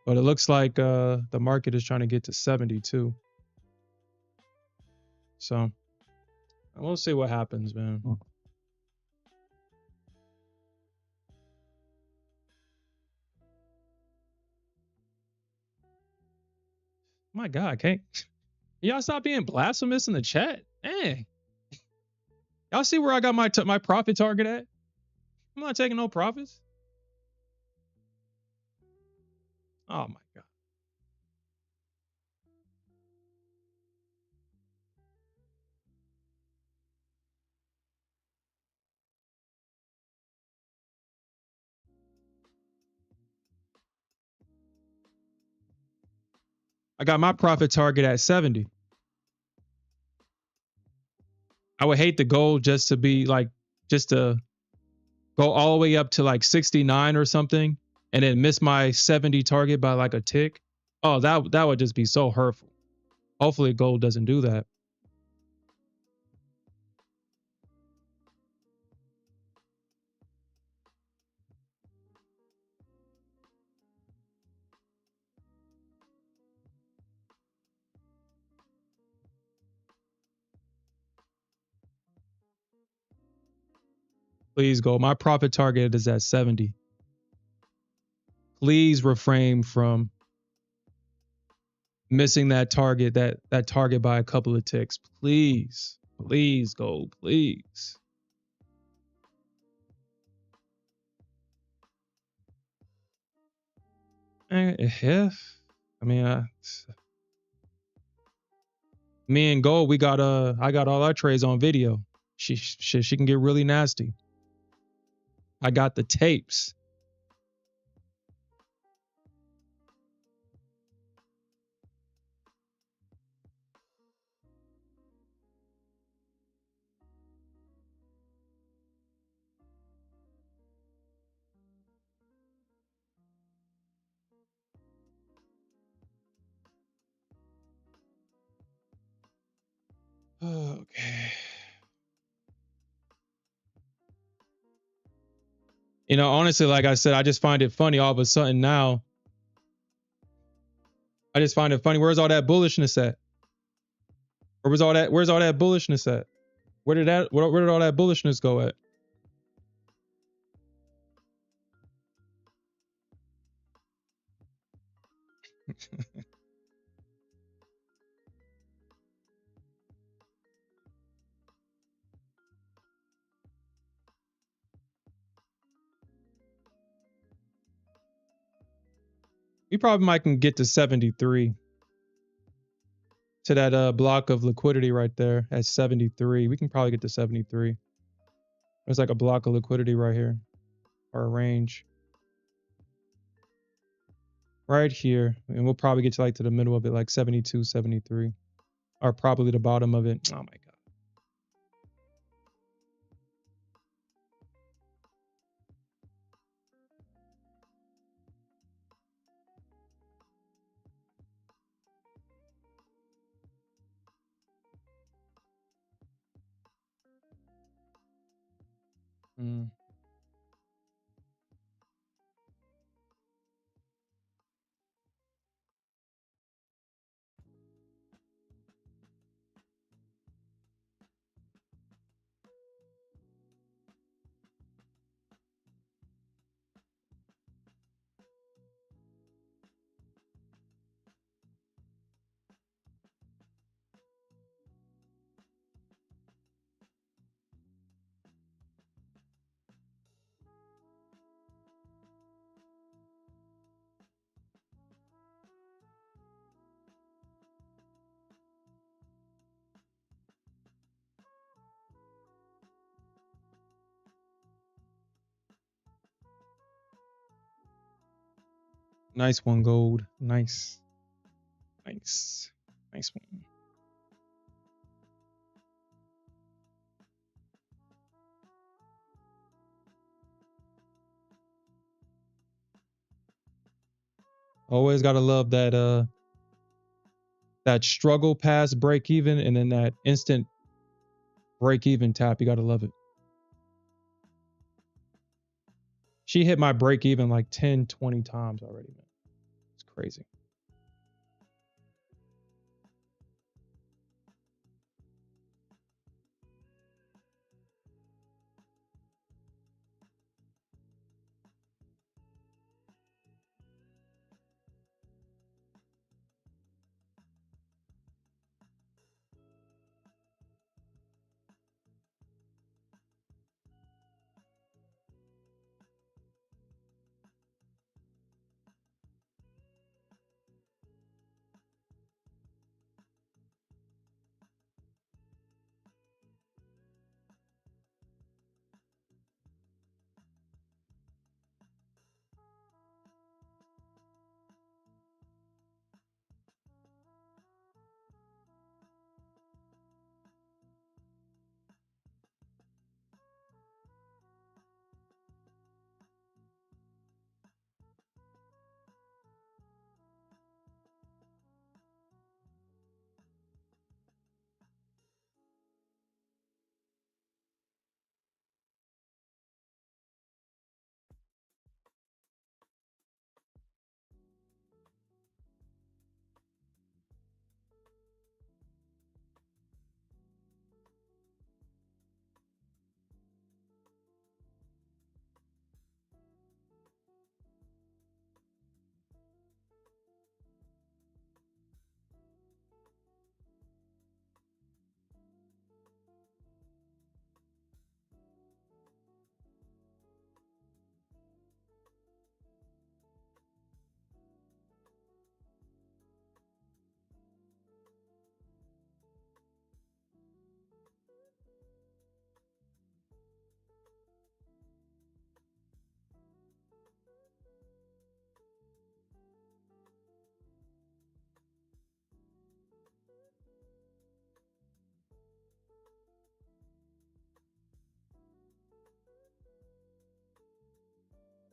But it looks like the market is trying to get to 72. So we'll see what happens, man. My God, can't y'all stop being blasphemous in the chat? Dang. Y'all see where I got my profit target at? I'm not taking no profits. Oh my God. I got my profit target at 70. I would hate the goal just to be like, just to go all the way up to like 69 or something and then miss my 70 target by like a tick. Oh, that would just be so hurtful. Hopefully gold doesn't do that. Please gold. My profit target is at 70. Please refrain from missing that target, that target by a couple of ticks. Please. Please, gold. Please. Yeah. I mean, me and Gold, I got all our trades on video. She can get really nasty. I got the tapes. Okay. You know, honestly, like I said, I just find it funny all of a sudden now. I just find it funny. Where's all that bullishness at? Where's all that bullishness at? Where did all that bullishness go at? We probably might can get to 73 to that block of liquidity right there at 73. We can probably get to 73. There's like a block of liquidity right here, or a range right here, and we'll probably get to like to the middle of it, like 72, 73, or probably the bottom of it. Oh my god. Mm. Nice one, gold. Nice. Nice. Nice one. Always gotta love that struggle past break even and then that instant break even tap. You gotta love it. She hit my break even like 10, 20 times already, man. It's crazy.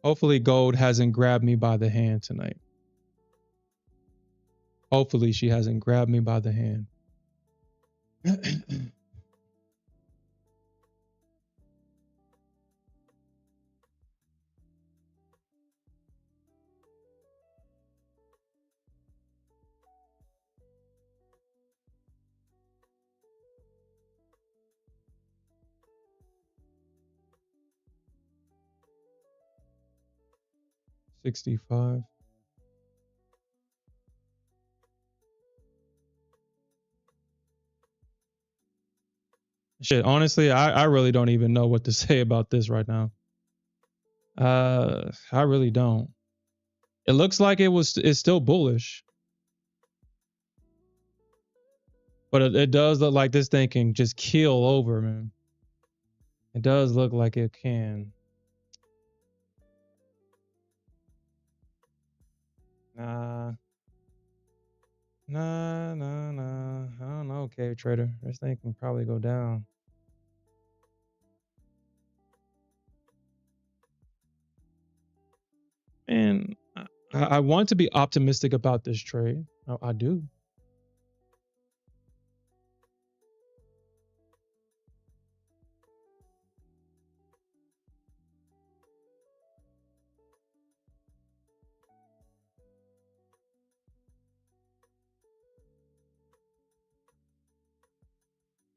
Hopefully gold hasn't grabbed me by the hand tonight. Hopefully she hasn't grabbed me by the hand. 65. Shit, honestly, I really don't even know what to say about this right now. I really don't. It looks like it's still bullish, but it does look like this thing can just keel over, man. It does look like it can. Nah. I don't know, Cave Trader. This thing can probably go down. And I want to be optimistic about this trade. I do.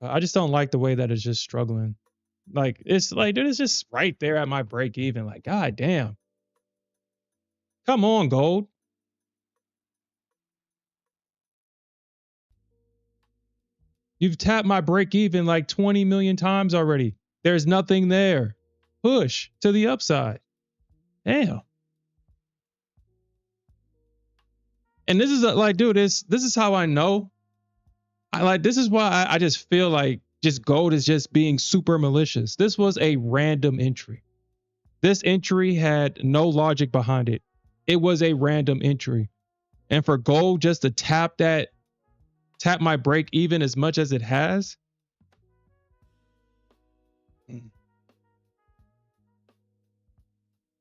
I just don't like the way that it's just struggling. Like it's like, dude, it's just right there at my break even. Like, god damn. Come on, gold. You've tapped my break even like 20 million times already. There's nothing there. Push to the upside. Damn. And this is like, dude, this is how I know. This is why I just feel like just gold is just being super malicious. This was a random entry. This entry had no logic behind it. It was a random entry. And for gold just to tap my break even as much as it has.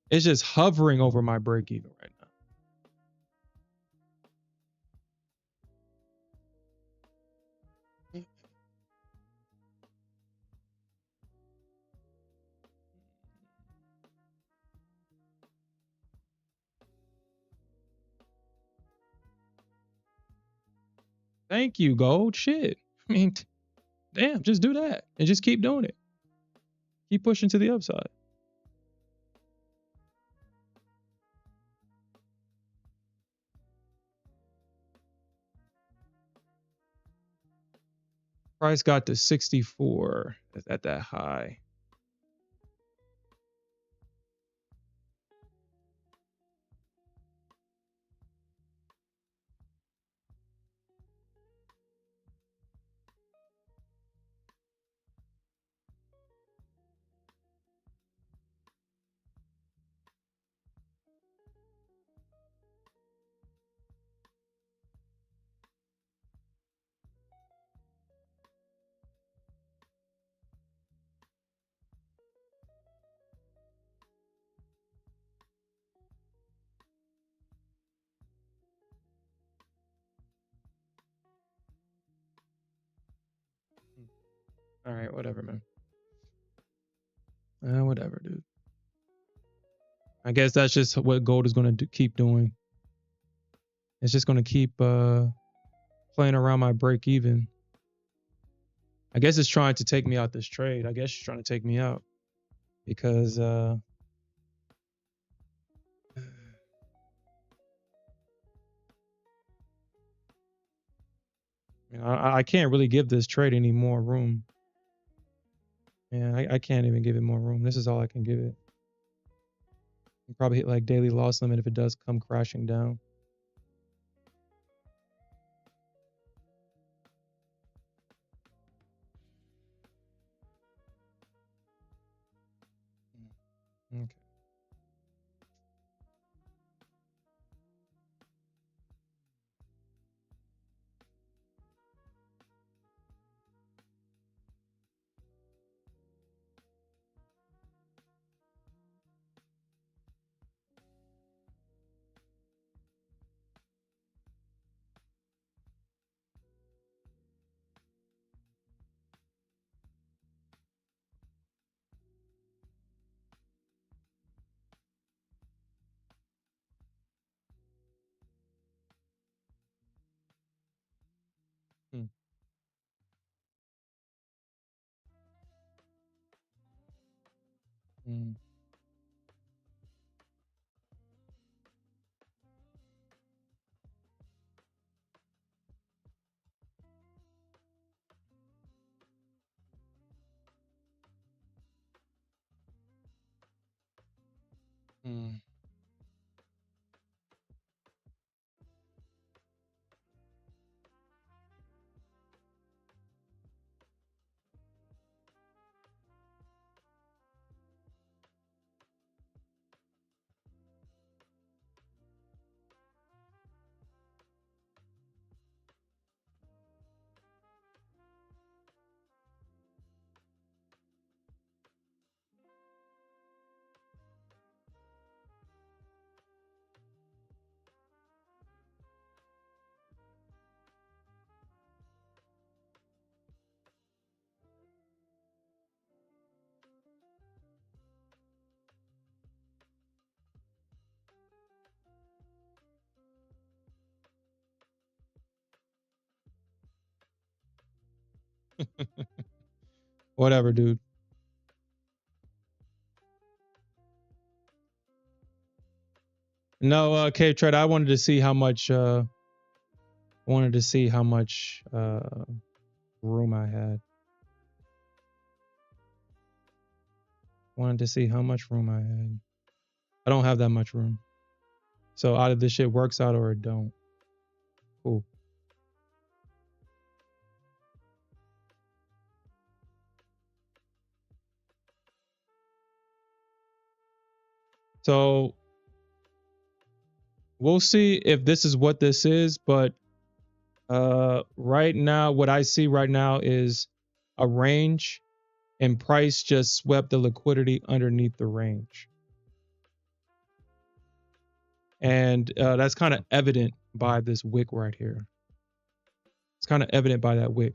It's just hovering over my break even right now. Thank you, gold. Shit. I mean, damn, just do that and just keep doing it. Keep pushing to the upside. Price got to 64 at that high. All right, whatever, man. Whatever, dude. I guess that's just what gold is going to keep doing. It's just going to keep playing around my break even. I guess it's trying to take me out this trade. I guess it's trying to take me out because I can't really give this trade any more room. Yeah, I can't even give it more room. This is all I can give it. I'll probably hit like daily loss limit if it does come crashing down. Okay. Hmm. Hmm. Whatever, dude. No, K Trade, I wanted to see how much room I had. Wanted to see how much room I had. I don't have that much room. So either this shit works out or it don't. Cool. So we'll see if this is what this is, but right now, what I see right now is a range, and price just swept the liquidity underneath the range. And that's kind of evident by this wick right here. It's kind of evident by that wick.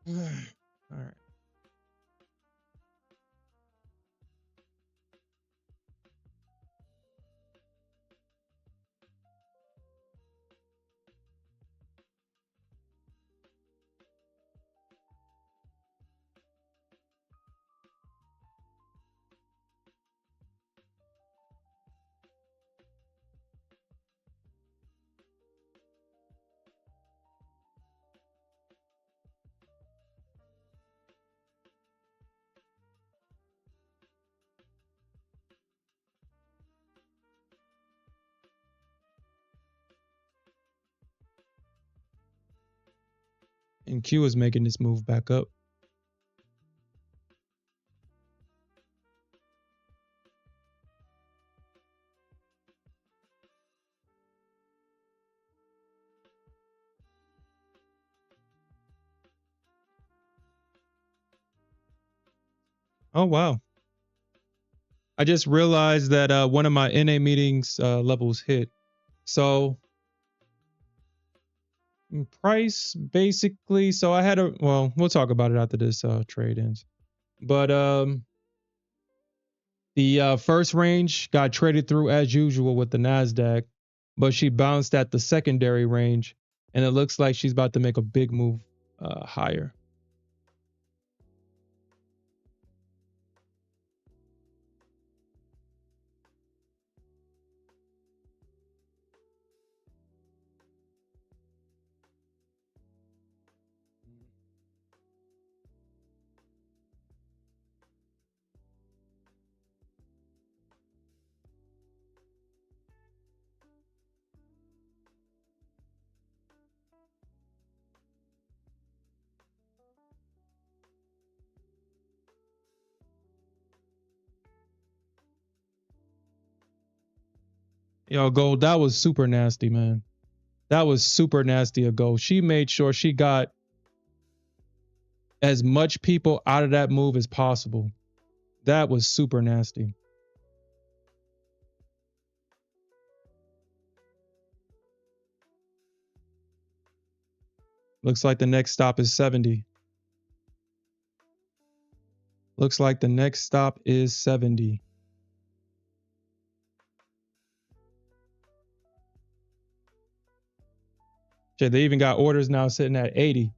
All right. And Q is making this move back up. Oh, wow. I just realized that one of my NA meetings levels hit. So price basically, so I had well, we'll talk about it after this trade ends. But the first range got traded through as usual with the Nasdaq, but she bounced at the secondary range, and it looks like she's about to make a big move higher. Yo, Gold, that was super nasty, man. That was super nasty of Gold. She made sure she got as much people out of that move as possible. That was super nasty. Looks like the next stop is 70. Looks like the next stop is 70. Shit, they even got orders now sitting at 80.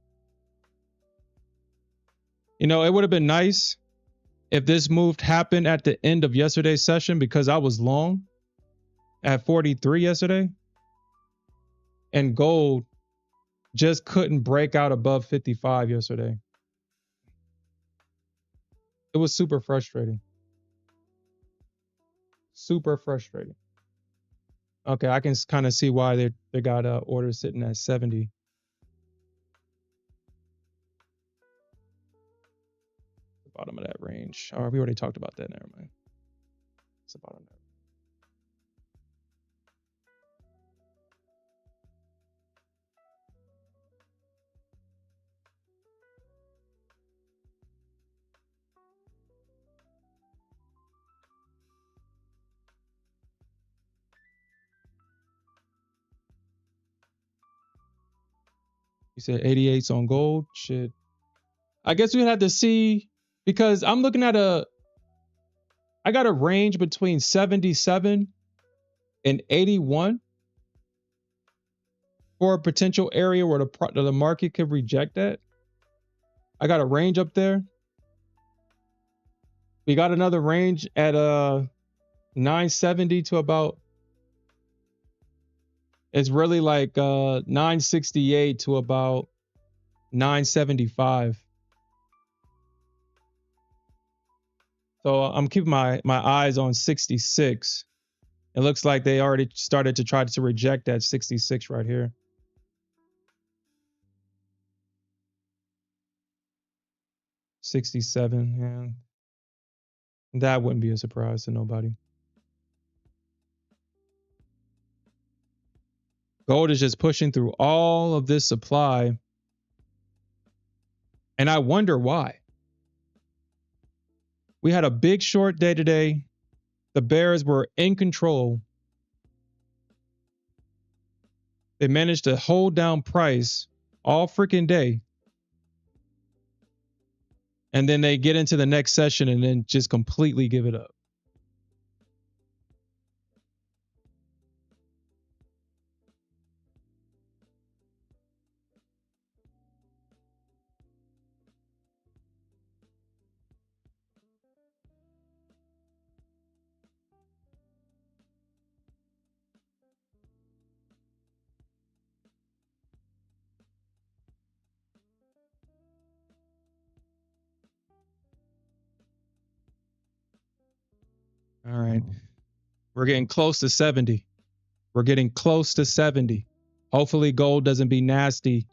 You know, it would have been nice if this move happened at the end of yesterday's session because I was long at 43 yesterday. And gold just couldn't break out above 55 yesterday. It was super frustrating. Super frustrating. Okay, I can kind of see why they got orders sitting at 70. The bottom of that range. Oh, we already talked about that. Never mind. It's the bottom of that. You said 88's on gold. Shit. I guess we had to see, because I'm looking at I got a range between 77 and 81 for a potential area where the market could reject that. I got a range up there. We got another range at 970 to about, it's really like 968 to about 975. So I'm keeping my eyes on 66. It looks like they already started to try to reject that 66 right here. $67, yeah. That wouldn't be a surprise to nobody. Gold is just pushing through all of this supply. And I wonder why. We had a big short day today. The bears were in control. They managed to hold down price all freaking day. And then they get into the next session and then just completely give it up. All right. We're getting close to 70. We're getting close to 70. Hopefully gold doesn't be nasty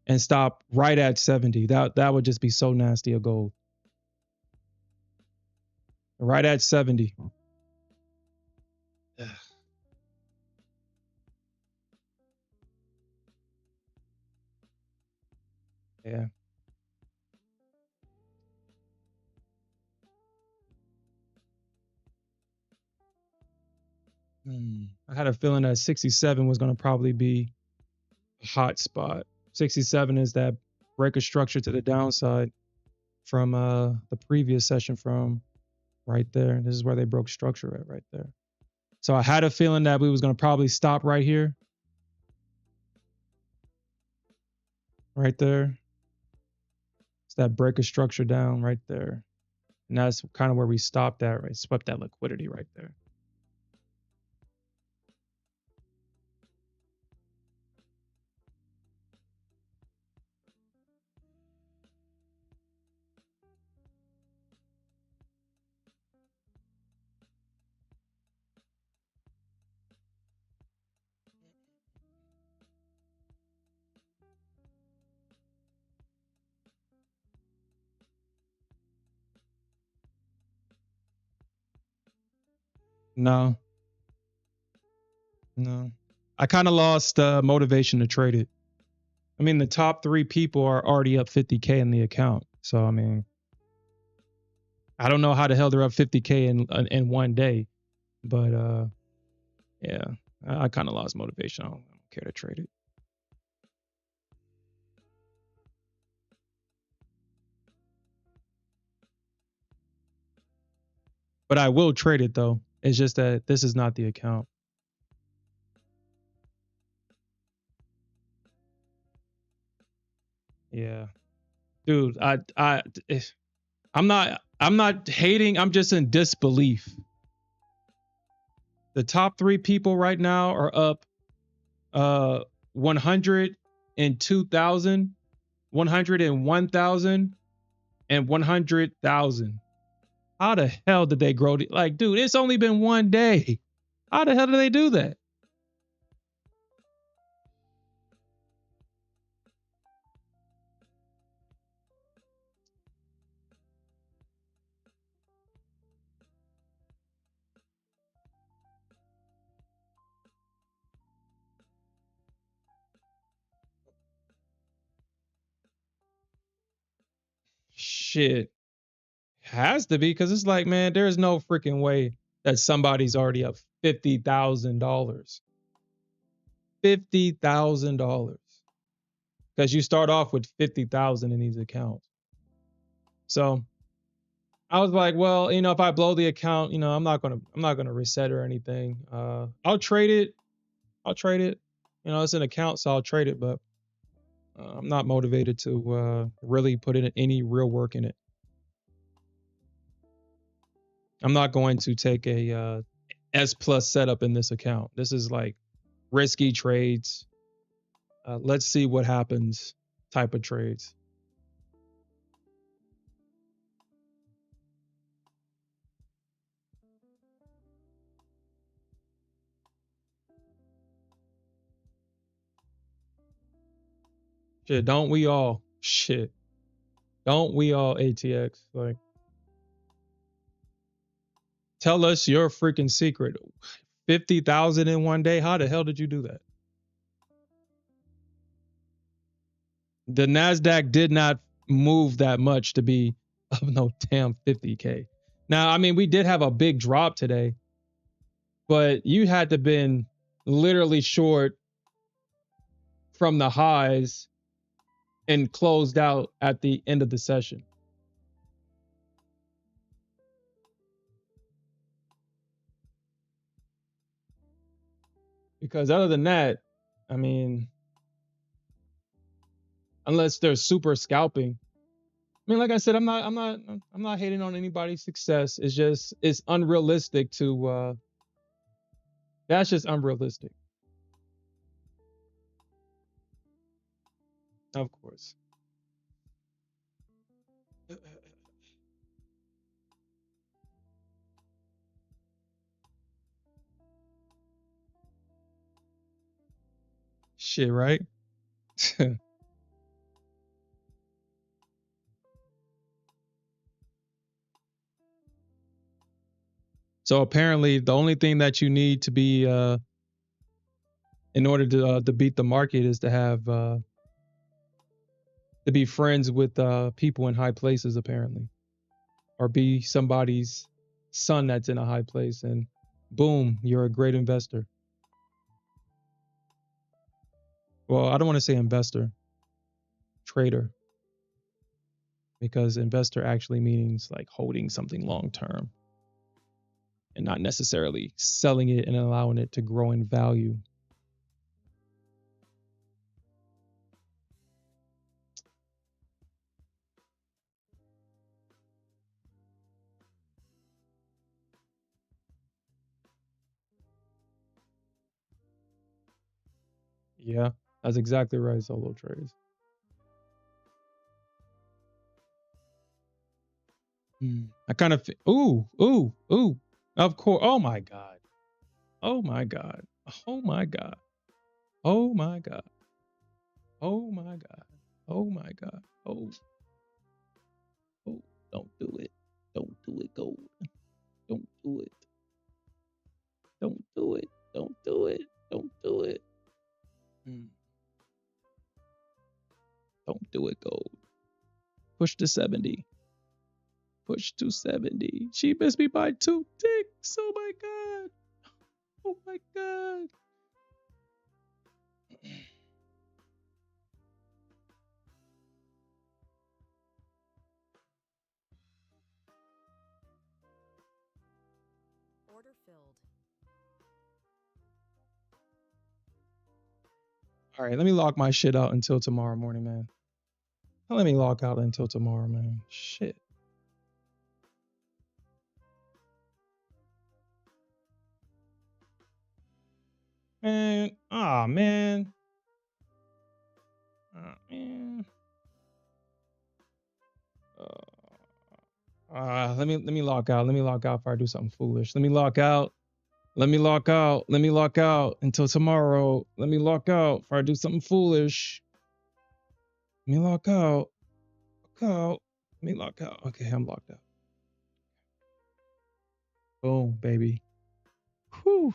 and stop right at 70. That would just be so nasty of gold. Right at 70. Yeah. I had a feeling that 67 was going to probably be a hot spot. 67 is that breaker structure to the downside from the previous session from right there. This is where they broke structure at right there. So I had a feeling that we was going to probably stop right here. Right there. It's that breaker structure down right there. And that's kind of where we stopped at, right? Swept that liquidity right there. No. I kind of lost motivation to trade it. I mean, the top 3 people are already up 50K in the account. So, I mean, I don't know how the hell they're up 50K in one day. But, yeah, I kind of lost motivation. I don't care to trade it. But I will trade it, though. It's just that this is not the account. Yeah. Dude, I'm not hating. I'm just in disbelief. The top 3 people right now are up 102,000, 101,000, and 100,000. How the hell did they grow? Like, dude, it's only been one day. How the hell did they do that? Shit. Has to be, because it's like, man, there's no freaking way that somebody's already up $50,000. $50,000. because you start off with 50,000 in these accounts. So I was like, well, if I blow the account, I'm not gonna reset or anything. I'll trade it. It's an account, so I'll trade it, but I'm not motivated to really put in any real work in it. I'm not going to take a S plus setup in this account. This is like risky trades. Let's see what happens type of trades. Shit, don't we all? Shit. Don't we all, ATX? Like, tell us your freaking secret. 50,000 in one day? How the hell did you do that? The Nasdaq did not move that much to be of no damn 50K. Now, I mean, we did have a big drop today, but you had to been literally short from the highs and closed out at the end of the session. Because other than that, I mean, unless they're super scalping. I mean, like I said, I'm not hating on anybody's success. It's just, it's unrealistic to that's just unrealistic. Of course. Shit, right? So apparently the only thing that you need to be in order to beat the market is to have to be friends with people in high places, apparently, or be somebody's son that's in a high place, and boom, you're a great investor. Well, I don't want to say investor, trader, because investor actually means like holding something long term and not necessarily selling it and allowing it to grow in value. Yeah, that's exactly right, solo trades. I kind of, ooh, of course. Oh my God. Oh my God. Oh my God. Oh my God. Oh my God. Oh my God. Oh, don't do it. Don't do it, gold. Don't do it. Don't do it. Don't do it. Don't do it. Don't do it, gold. Push to 70. Push to 70. She missed me by 2 ticks. Oh my God. Oh my God. Order filled. All right, let me lock my shit out until tomorrow morning, man. Let me lock out until tomorrow, man. Shit. Man, man. Man. Let me lock out. Let me lock out before I do something foolish. Let me lock out. Let me lock out. Let me lock out until tomorrow. Let me lock out before I do something foolish. Let me lock out. Lock out. Let me lock out. Okay, I'm locked out. Boom, baby. Whew.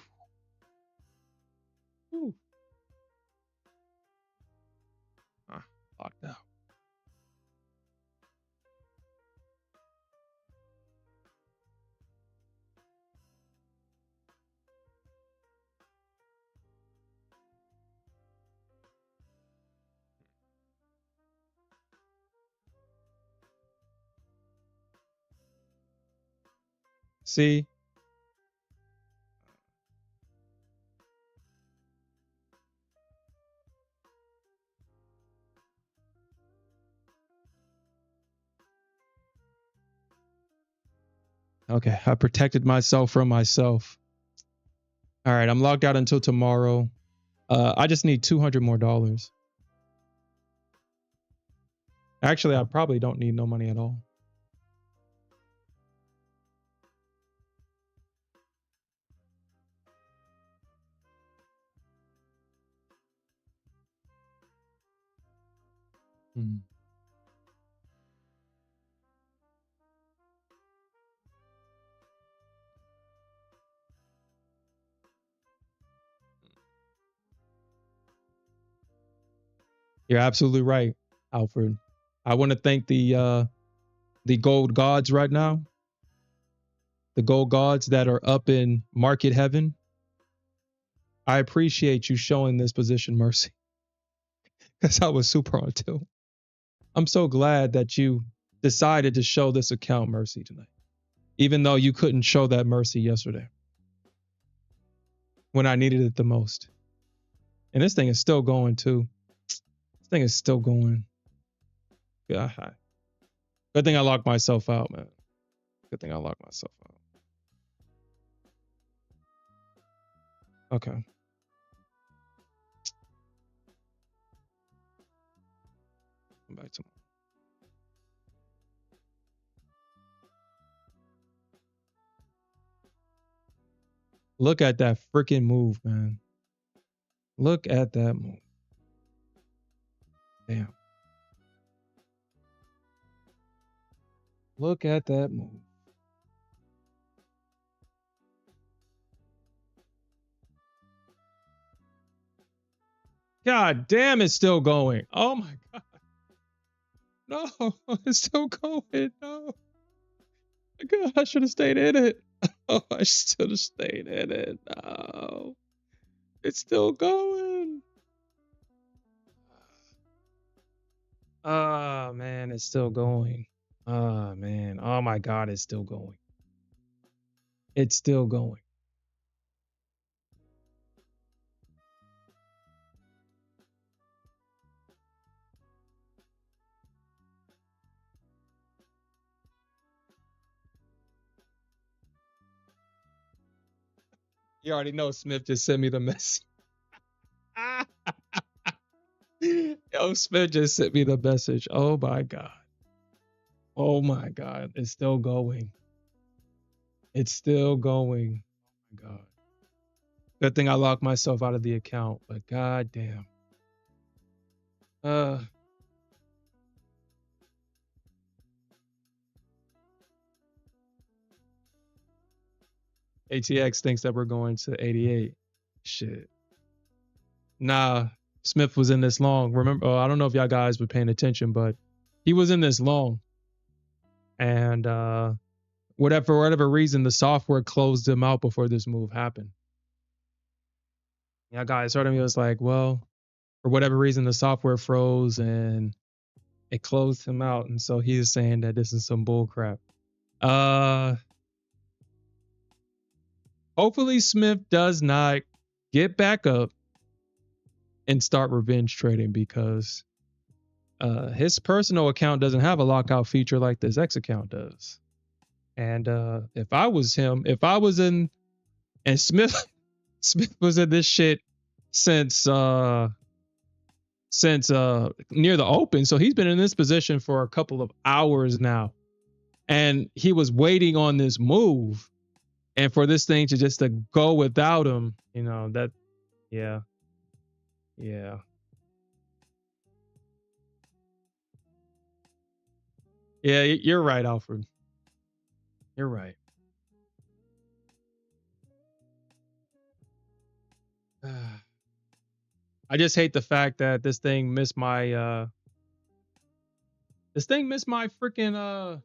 Whew. Locked out. See? Okay, I protected myself from myself. All right, I'm logged out until tomorrow. I just need $200 more. Actually, I probably don't need no money at all. Hmm. You're absolutely right, Alfred. I want to thank the gold gods right now, the gold gods that are up in market heaven. I appreciate you showing this position mercy because I was super on tilt. I'm so glad that you decided to show this account mercy tonight, even though you couldn't show that mercy yesterday when I needed it the most. And this thing is still going too. This thing is still going. Yeah. Good thing I locked myself out, man. Good thing I locked myself out. Okay. Come back to my. Look at that freaking move, man. Look at that move. Damn. Look at that move. God damn, it's still going. Oh my God. No, it's still going. No. God, I should have stayed in it. Oh, I should have stayed in it. No. It's still going. Oh, man, it's still going. Oh, man. Oh, my God, it's still going. It's still going. You already know Smith just sent me the message. Yo, Smith just sent me the message. Oh, my God. Oh, my God. It's still going. It's still going. Oh, my God. Good thing I locked myself out of the account, but god damn. ATX thinks that we're going to 88. Shit. Nah, Smith was in this long. Remember, I don't know if y'all guys were paying attention, but he was in this long. And for whatever reason, the software closed him out before this move happened. Yeah, guys heard him. He was like, well, for whatever reason, the software froze and it closed him out. And so he's saying that this is some bull crap. Hopefully Smith does not get back up and start revenge trading, because his personal account doesn't have a lockout feature like this X account does. And if I was him, if I was in, and Smith was in this shit since near the open, so he's been in this position for a couple of hours now, and he was waiting on this move, and for this thing to just to go without him, you know, that, yeah. Yeah. Yeah, you're right, Alfred. You're right. I just hate the fact that this thing missed my freaking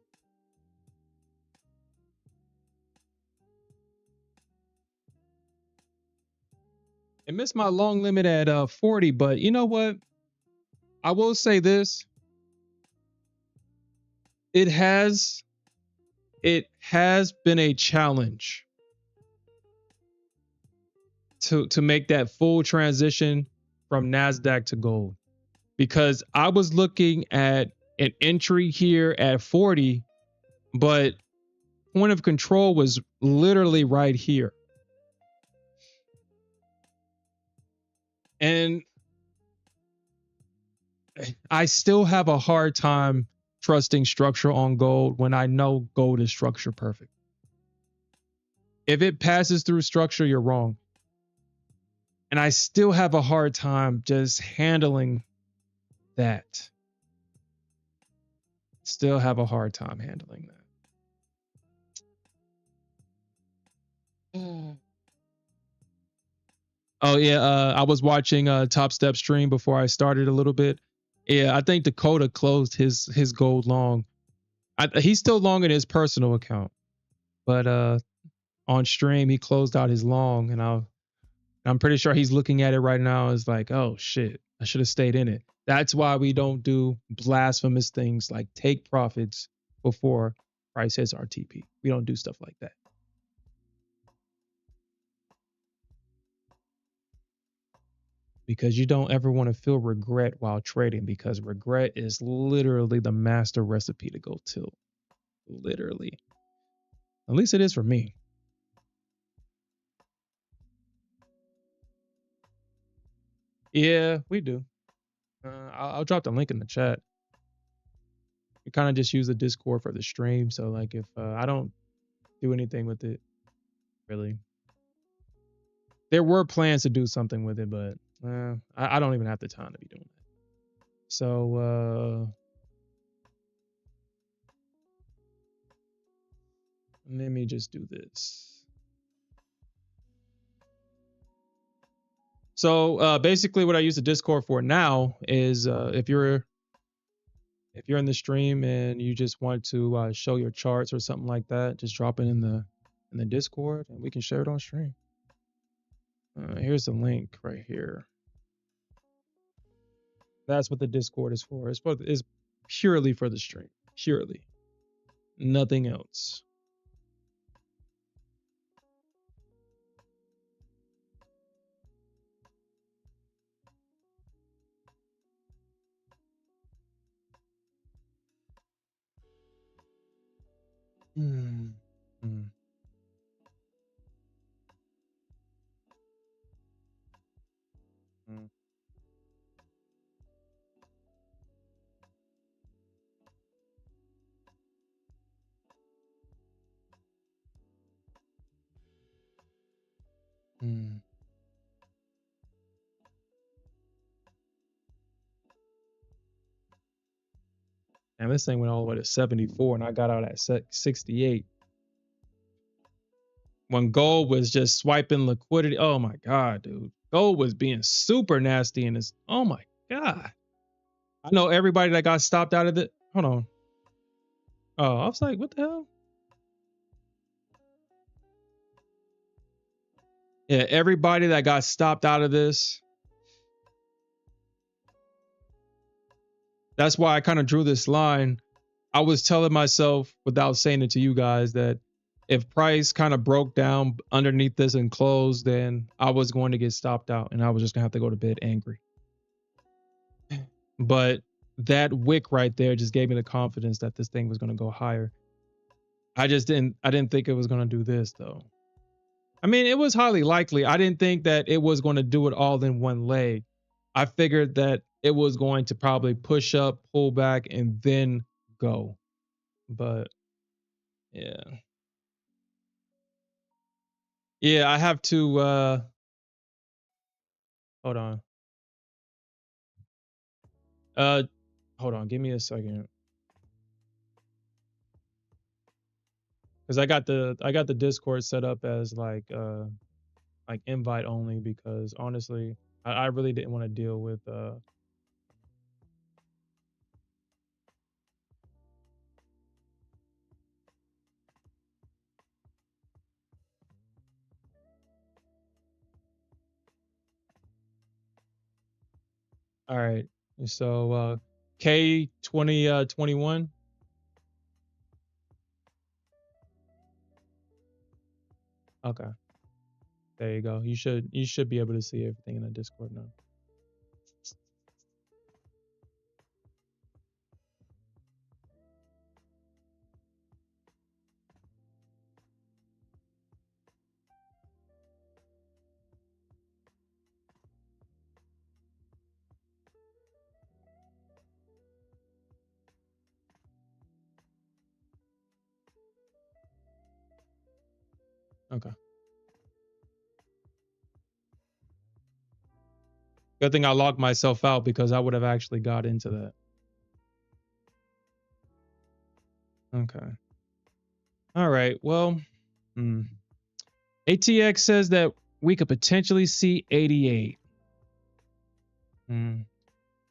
it missed my long limit at 40, but you know what? I will say this. It has it has been a challenge to make that full transition from Nasdaq to gold, because I was looking at an entry here at 40, but point of control was literally right here. And I still have a hard time trusting structure on gold when I know gold is structure perfect. If it passes through structure, you're wrong. And I still have a hard time just handling that. Still have a hard time handling that. Oh yeah, I was watching Top Step stream before I started a little bit. Yeah, I think Dakota closed his gold long. He's still long in his personal account, but on stream he closed out his long, and I'm pretty sure he's looking at it right now as like, oh shit, I should have stayed in it. That's why we don't do blasphemous things like take profits before price hits RTP. We don't do stuff like that. Because you don't ever want to feel regret while trading, because regret is literally the master recipe to go tilt. Literally. At least it is for me. Yeah, we do. I'll drop the link in the chat. We kind of just use the Discord for the stream. So like if I don't do anything with it, really. There were plans to do something with it, but I don't even have the time to be doing that. So let me just do this. So basically what I use the Discord for now is if you're in the stream and you just want to show your charts or something like that, just drop it in the Discord and we can share it on stream. Here's the link right here. That's what the Discord is for. It's purely for the stream. Purely. Nothing else. Hmm. Hmm. Hmm. Hmm. And this thing went all the way to 74 and I got out at 68. When gold was just swiping liquidity. Oh my God, dude. Gold was being super nasty in this. Oh my God. I know everybody that got stopped out of it. Hold on. Oh, I was like, what the hell? Yeah, everybody that got stopped out of this. That's why I kind of drew this line. I was telling myself, without saying it to you guys, that if price kind of broke down underneath this and closed, then I was going to get stopped out and I was just gonna have to go to bed angry. But that wick right there just gave me the confidence that this thing was gonna go higher. I didn't think it was gonna do this though. I mean, it was highly likely. I didn't think that it was going to do it all in one leg. I figured that it was going to probably push up, pull back, and then go. But yeah. Yeah, I have to hold on. Hold on, give me a second. Cuz I got the Discord set up as like invite only, because honestly, I really didn't want to deal with all right. So K 2021 Okay. There you go. You should be able to see everything in the Discord now. Okay. Good thing I logged myself out because I would have actually got into that. Okay. All right. Well, ATX says that we could potentially see 88.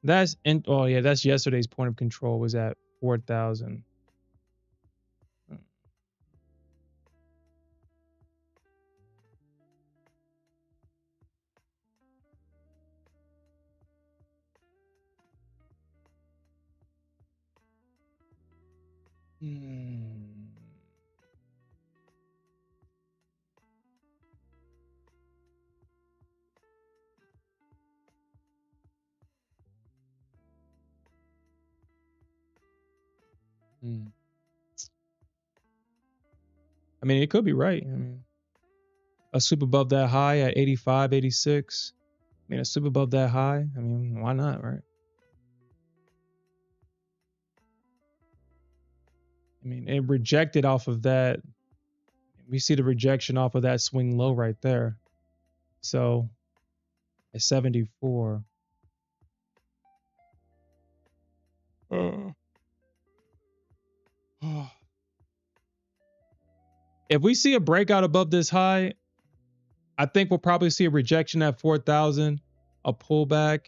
That's in. Oh yeah, that's yesterday's point of control was at 4,000. I mean, it could be right. I mean, a sweep above that high at 85, 86. I mean, a sweep above that high. I mean, why not, right? I mean, it rejected off of that. We see the rejection off of that swing low right there. So at 74. If we see a breakout above this high, I think we'll probably see a rejection at 4,000, a pullback,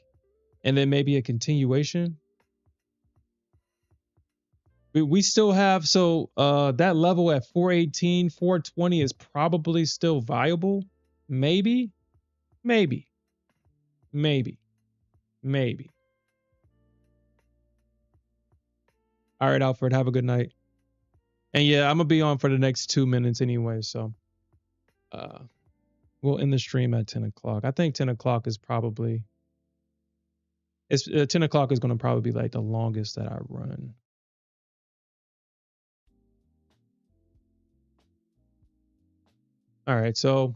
and then maybe a continuation. We still have, so that level at 418, 420 is probably still viable. Maybe. All right, Alfred, have a good night. And yeah, I'm gonna be on for the next 2 minutes anyway, so we'll end the stream at 10 o'clock. I think 10 o'clock is probably 10 o'clock is gonna probably be like the longest that I run. All right, so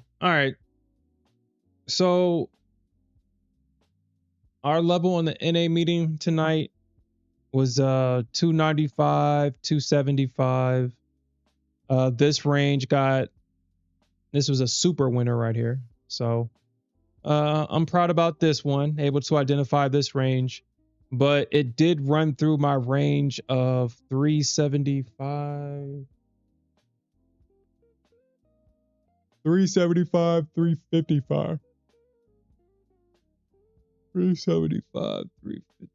our level on the NA meeting tonight was 295, 275. This range this was a super winner right here. So I'm proud about this one, able to identify this range, but it did run through my range of 375, 355. 375, 350.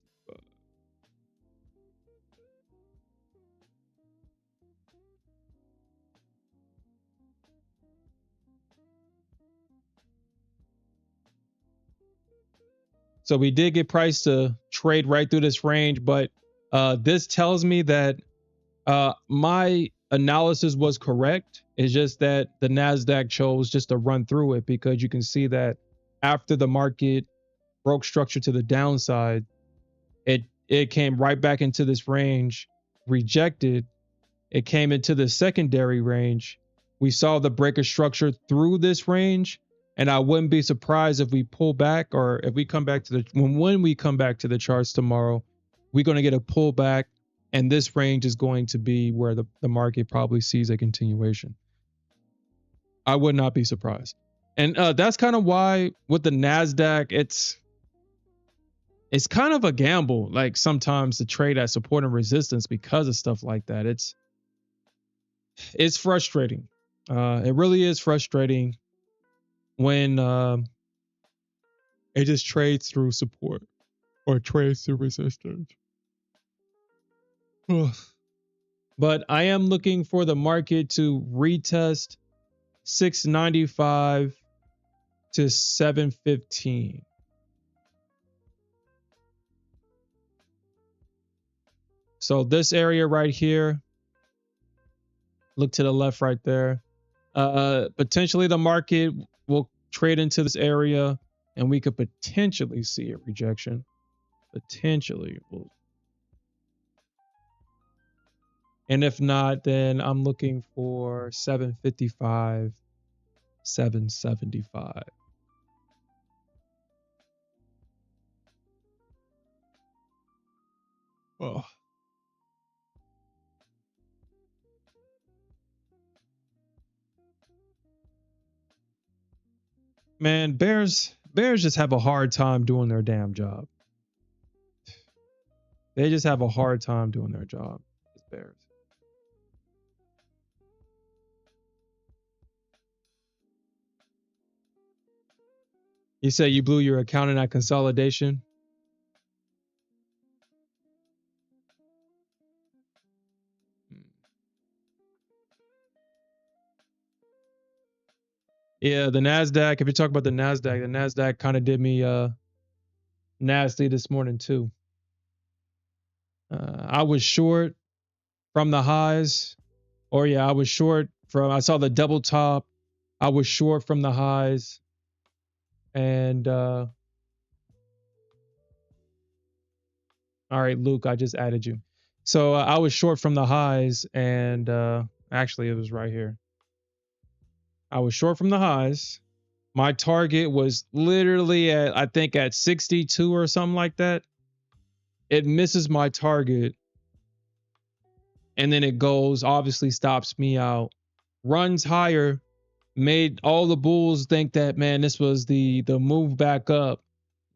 So we did get priced to trade right through this range, but this tells me that my analysis was correct. It's just that the Nasdaq chose just to run through it, because you can see that after the market broke structure to the downside, it came right back into this range, rejected. It came into the secondary range. We saw the breaker structure through this range, and I wouldn't be surprised if we pull back, or if we come back to the when we come back to the charts tomorrow, we're going to get a pullback, and this range is going to be where the market probably sees a continuation. I would not be surprised. And that's kind of why with the Nasdaq, it's kind of a gamble, like sometimes to trade at support and resistance because of stuff like that. It's frustrating. It really is frustrating when it just trades through support or trades through resistance. But I am looking for the market to retest 695 to 715. So this area right here, look to the left right there. Potentially the market will trade into this area and we could potentially see a rejection. Potentially. And if not, then I'm looking for 755, 775. Oh. Man, bears just have a hard time doing their damn job. They just have a hard time doing their job. Bears. You say you blew your account in that consolidation? Yeah, the Nasdaq, if you talk about the Nasdaq kind of did me nasty this morning too. I was short from the highs. Or yeah, I was short from, I saw the double top. I was short from the highs. And all right, Luke, I just added you. So I was short from the highs, and actually it was right here. I was short from the highs. My target was literally at, I think at 62 or something like that. It misses my target. And then it goes, obviously stops me out, runs higher, made all the bulls think that, man, this was the move back up,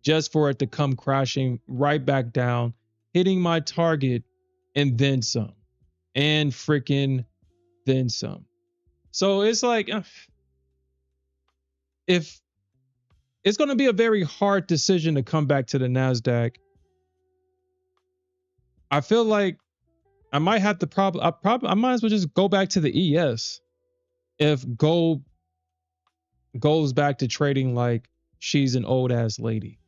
just for it to come crashing right back down, hitting my target and then some, and freaking then some. So it's like, if it's going to be a very hard decision to come back to the Nasdaq, I feel like I might have to I might as well just go back to the ES. If gold goes back to trading like she's an old ass lady,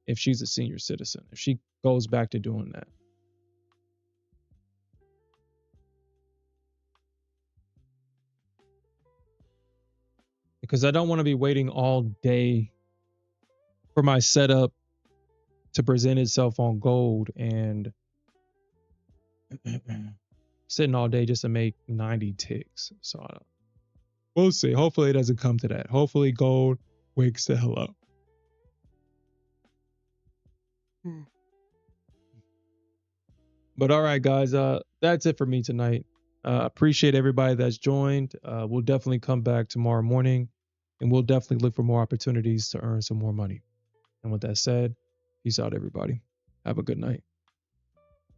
if she's a senior citizen, if she goes back to doing that. Because I don't want to be waiting all day for my setup to present itself on gold and sitting all day just to make 90 ticks. So we'll see. Hopefully it doesn't come to that. Hopefully gold wakes the hell up. But all right, guys, that's it for me tonight. Appreciate everybody that's joined. We'll definitely come back tomorrow morning, and we'll definitely look for more opportunities to earn some more money. And with that said, peace out, everybody. Have a good night.